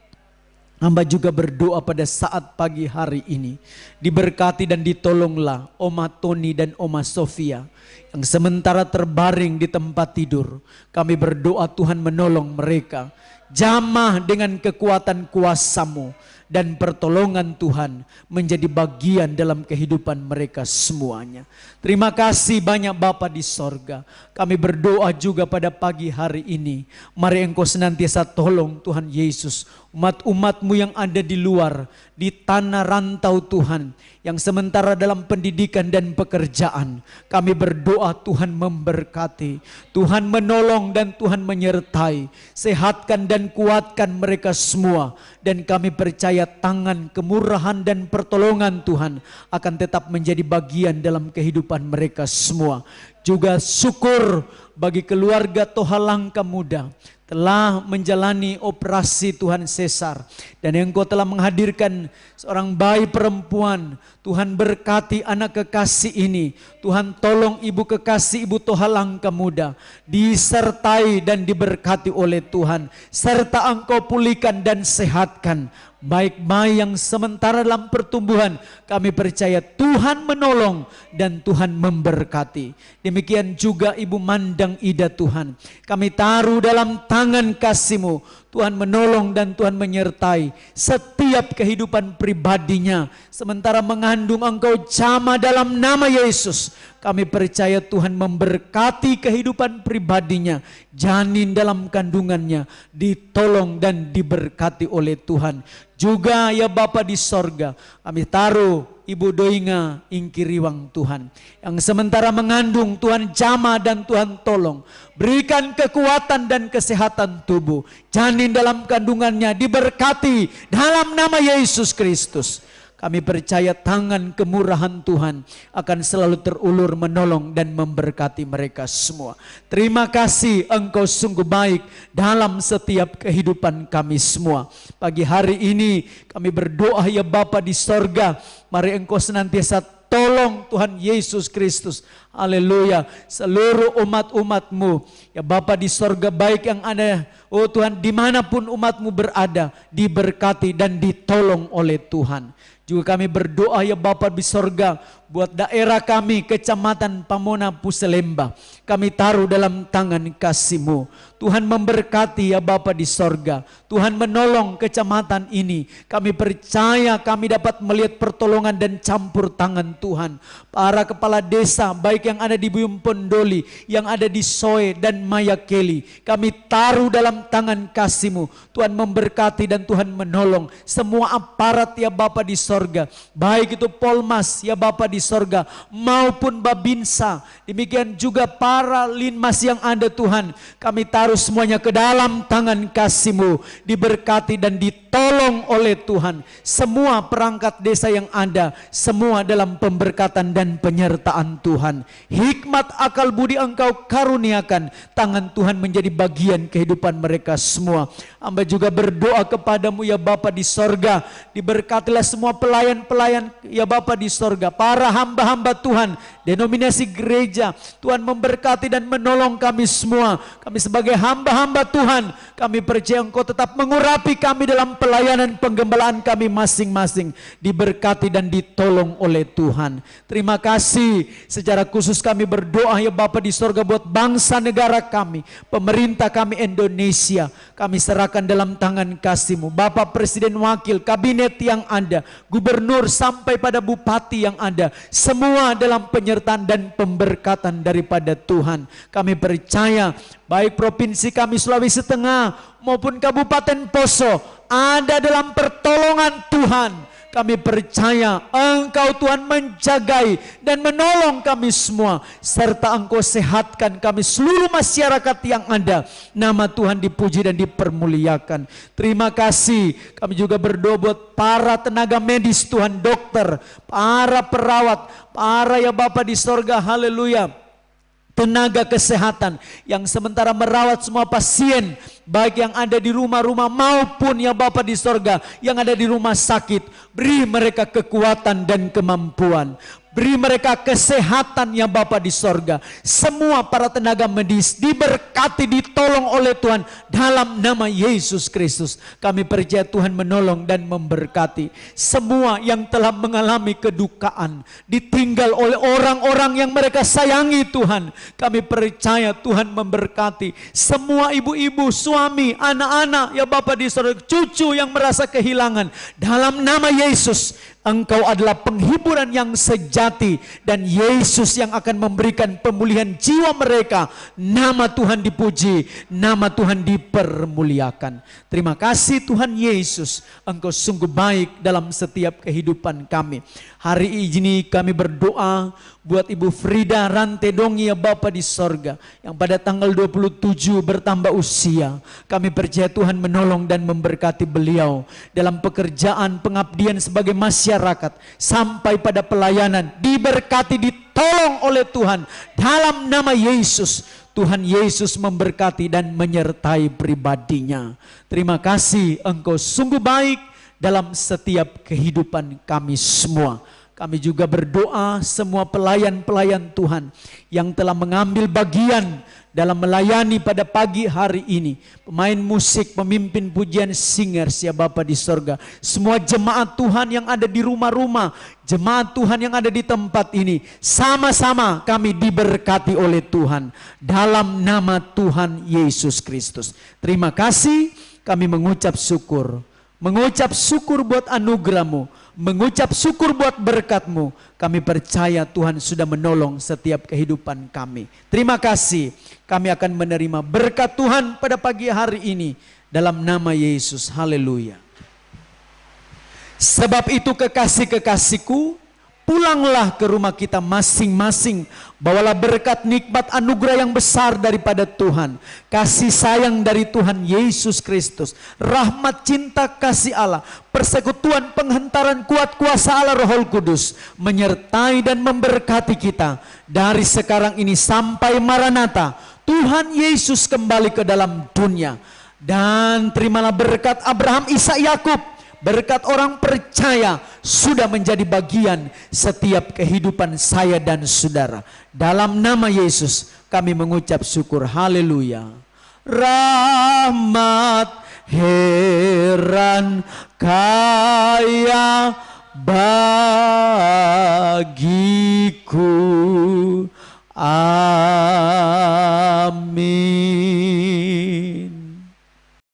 Hamba juga berdoa pada saat pagi hari ini, diberkati dan ditolonglah Oma Tony dan Oma Sofia yang sementara terbaring di tempat tidur. Kami berdoa Tuhan menolong mereka, jamah dengan kekuatan kuasa-Mu dan pertolongan Tuhan menjadi bagian dalam kehidupan mereka semuanya. Terima kasih banyak Bapa di sorga. Kami berdoa juga pada pagi hari ini, mari Engkau senantiasa tolong Tuhan Yesus umat-umat-Mu yang ada di luar, di tanah rantau Tuhan, yang sementara dalam pendidikan dan pekerjaan. Kami berdoa Tuhan memberkati, Tuhan menolong dan Tuhan menyertai, sehatkan dan kuatkan mereka semua. Dan kami percaya tangan kemurahan dan pertolongan Tuhan akan tetap menjadi bagian dalam kehidupan mereka semua. Juga syukur bagi keluarga Toha Langkah Muda telah menjalani operasi Tuhan sesar, dan Engkau telah menghadirkan seorang bayi perempuan. Tuhan berkati anak kekasih ini, Tuhan tolong ibu kekasih ibu Toha Langkah Muda, disertai dan diberkati oleh Tuhan, serta Engkau pulihkan dan sehatkan. Baik bayi yang sementara dalam pertumbuhan, kami percaya Tuhan menolong dan Tuhan memberkati. Demikian juga Ibu Mandang Ida Tuhan, kami taruh dalam tangan kasih-Mu. Tuhan menolong dan Tuhan menyertai setiap kehidupan pribadinya. Sementara mengandung Engkau jamah dalam nama Yesus. Kami percaya Tuhan memberkati kehidupan pribadinya. Janin dalam kandungannya ditolong dan diberkati oleh Tuhan. Juga ya Bapa di sorga, kami taruh Ibu Doinga Ingkiriwang Tuhan, yang sementara mengandung Tuhan jamah dan Tuhan tolong. Berikan kekuatan dan kesehatan tubuh. Janin dalam kandungannya diberkati dalam nama Yesus Kristus. Kami percaya tangan kemurahan Tuhan akan selalu terulur menolong dan memberkati mereka semua. Terima kasih Engkau sungguh baik dalam setiap kehidupan kami semua. Pagi hari ini kami berdoa ya Bapa di sorga, mari Engkau senantiasa tolong Tuhan Yesus Kristus. Haleluya. Seluruh umat-umat-Mu ya Bapa di sorga, baik yang ada, oh Tuhan, dimanapun umat-Mu berada, diberkati dan ditolong oleh Tuhan. Juga kami berdoa ya Bapa di sorga, buat daerah kami, Kecamatan Pamona Puselemba, kami taruh dalam tangan kasih-Mu. Tuhan memberkati ya Bapa di sorga, Tuhan menolong kecamatan ini. Kami percaya kami dapat melihat pertolongan dan campur tangan Tuhan. Para kepala desa, baik yang ada di Buyung Pondoli, yang ada di Soe dan Mayakeli, kami taruh dalam tangan kasih-Mu. Tuhan memberkati dan Tuhan menolong semua aparat ya Bapa di sorga, sorga. Baik itu Polmas ya Bapa di sorga maupun Babinsa. Demikian juga para linmas yang ada Tuhan. Kami taruh semuanya ke dalam tangan kasih-Mu. Diberkati dan ditolong oleh Tuhan. Semua perangkat desa yang ada. Semua dalam pemberkatan dan penyertaan Tuhan. Hikmat akal budi Engkau karuniakan. Tangan Tuhan menjadi bagian kehidupan mereka semua. Hamba juga berdoa kepadamu ya Bapa di sorga. Diberkatilah semua pelayan-pelayan ya Bapa di sorga. Para hamba-hamba Tuhan. Denominasi gereja. Tuhan memberkati dan menolong kami semua. Kami sebagai hamba-hamba Tuhan. Kami percaya Engkau tetap mengurapi kami dalam pelayanan penggembalaan kami masing-masing. Diberkati dan ditolong oleh Tuhan. Terima kasih. Secara khusus kami berdoa ya Bapa di sorga buat bangsa negara kami. Pemerintah kami Indonesia. Kami serahkan dalam tangan kasih-Mu. Bapak Presiden Wakil, kabinet yang ada, gubernur sampai pada bupati yang ada. Semua dalam penyertaan dan pemberkatan daripada Tuhan. Kami percaya baik provinsi kami Sulawesi Tengah maupun Kabupaten Poso ada dalam pertolongan Tuhan. Kami percaya Engkau Tuhan menjagai dan menolong kami semua. Serta Engkau sehatkan kami seluruh masyarakat yang ada. Nama Tuhan dipuji dan dipermuliakan. Terima kasih. Kami juga berdoa buat para tenaga medis Tuhan, dokter, para perawat, para ya Bapa di sorga, haleluya. Tenaga kesehatan yang sementara merawat semua pasien, baik yang ada di rumah-rumah maupun ya Bapa di sorga yang ada di rumah sakit. Beri mereka kekuatan dan kemampuan. Beri mereka kesehatan ya Bapa di sorga. Semua para tenaga medis diberkati, ditolong oleh Tuhan dalam nama Yesus Kristus. Kami percaya Tuhan menolong dan memberkati. Semua yang telah mengalami kedukaan, ditinggal oleh orang-orang yang mereka sayangi Tuhan. Kami percaya Tuhan memberkati. Semua ibu-ibu, suami, anak-anak ya Bapa di sorga, cucu yang merasa kehilangan. Dalam nama Yesus, Engkau adalah penghiburan yang sejati dan Yesus yang akan memberikan pemulihan jiwa mereka. Nama Tuhan dipuji, nama Tuhan dipermuliakan. Terima kasih Tuhan Yesus, Engkau sungguh baik dalam setiap kehidupan kami. Hari ini kami berdoa buat Ibu Frida Rantedongi ya Bapa di sorga, yang pada tanggal 27 bertambah usia. Kami percaya Tuhan menolong dan memberkati beliau dalam pekerjaan pengabdian sebagai masyarakat sampai pada pelayanan. Diberkati, ditolong oleh Tuhan dalam nama Yesus. Tuhan Yesus memberkati dan menyertai pribadinya. Terima kasih, Engkau sungguh baik dalam setiap kehidupan kami semua. Kami juga berdoa semua pelayan-pelayan Tuhan yang telah mengambil bagian dalam melayani pada pagi hari ini. Pemain musik, pemimpin pujian, singers ya Bapa di sorga. Semua jemaat Tuhan yang ada di rumah-rumah, jemaat Tuhan yang ada di tempat ini. Sama-sama kami diberkati oleh Tuhan. Dalam nama Tuhan Yesus Kristus. Terima kasih, kami mengucap syukur. Mengucap syukur buat anugerah-Mu, mengucap syukur buat berkat-Mu. Kami percaya Tuhan sudah menolong setiap kehidupan kami. Terima kasih, kami akan menerima berkat Tuhan pada pagi hari ini dalam nama Yesus. Haleluya. Sebab itu kekasih-kekasihku, pulanglah ke rumah kita masing-masing. Bawalah berkat, nikmat, anugerah yang besar daripada Tuhan. Kasih sayang dari Tuhan Yesus Kristus. Rahmat, cinta, kasih Allah. Persekutuan, penghentaran, kuat kuasa Allah Roh Kudus. Menyertai dan memberkati kita. Dari sekarang ini sampai Maranatha. Tuhan Yesus kembali ke dalam dunia. Dan terimalah berkat Abraham, Ishak, Yakub. Berkat orang percaya sudah menjadi bagian setiap kehidupan saya dan saudara. Dalam nama Yesus kami mengucap syukur. Haleluya. Rahmat heran kaya bagiku.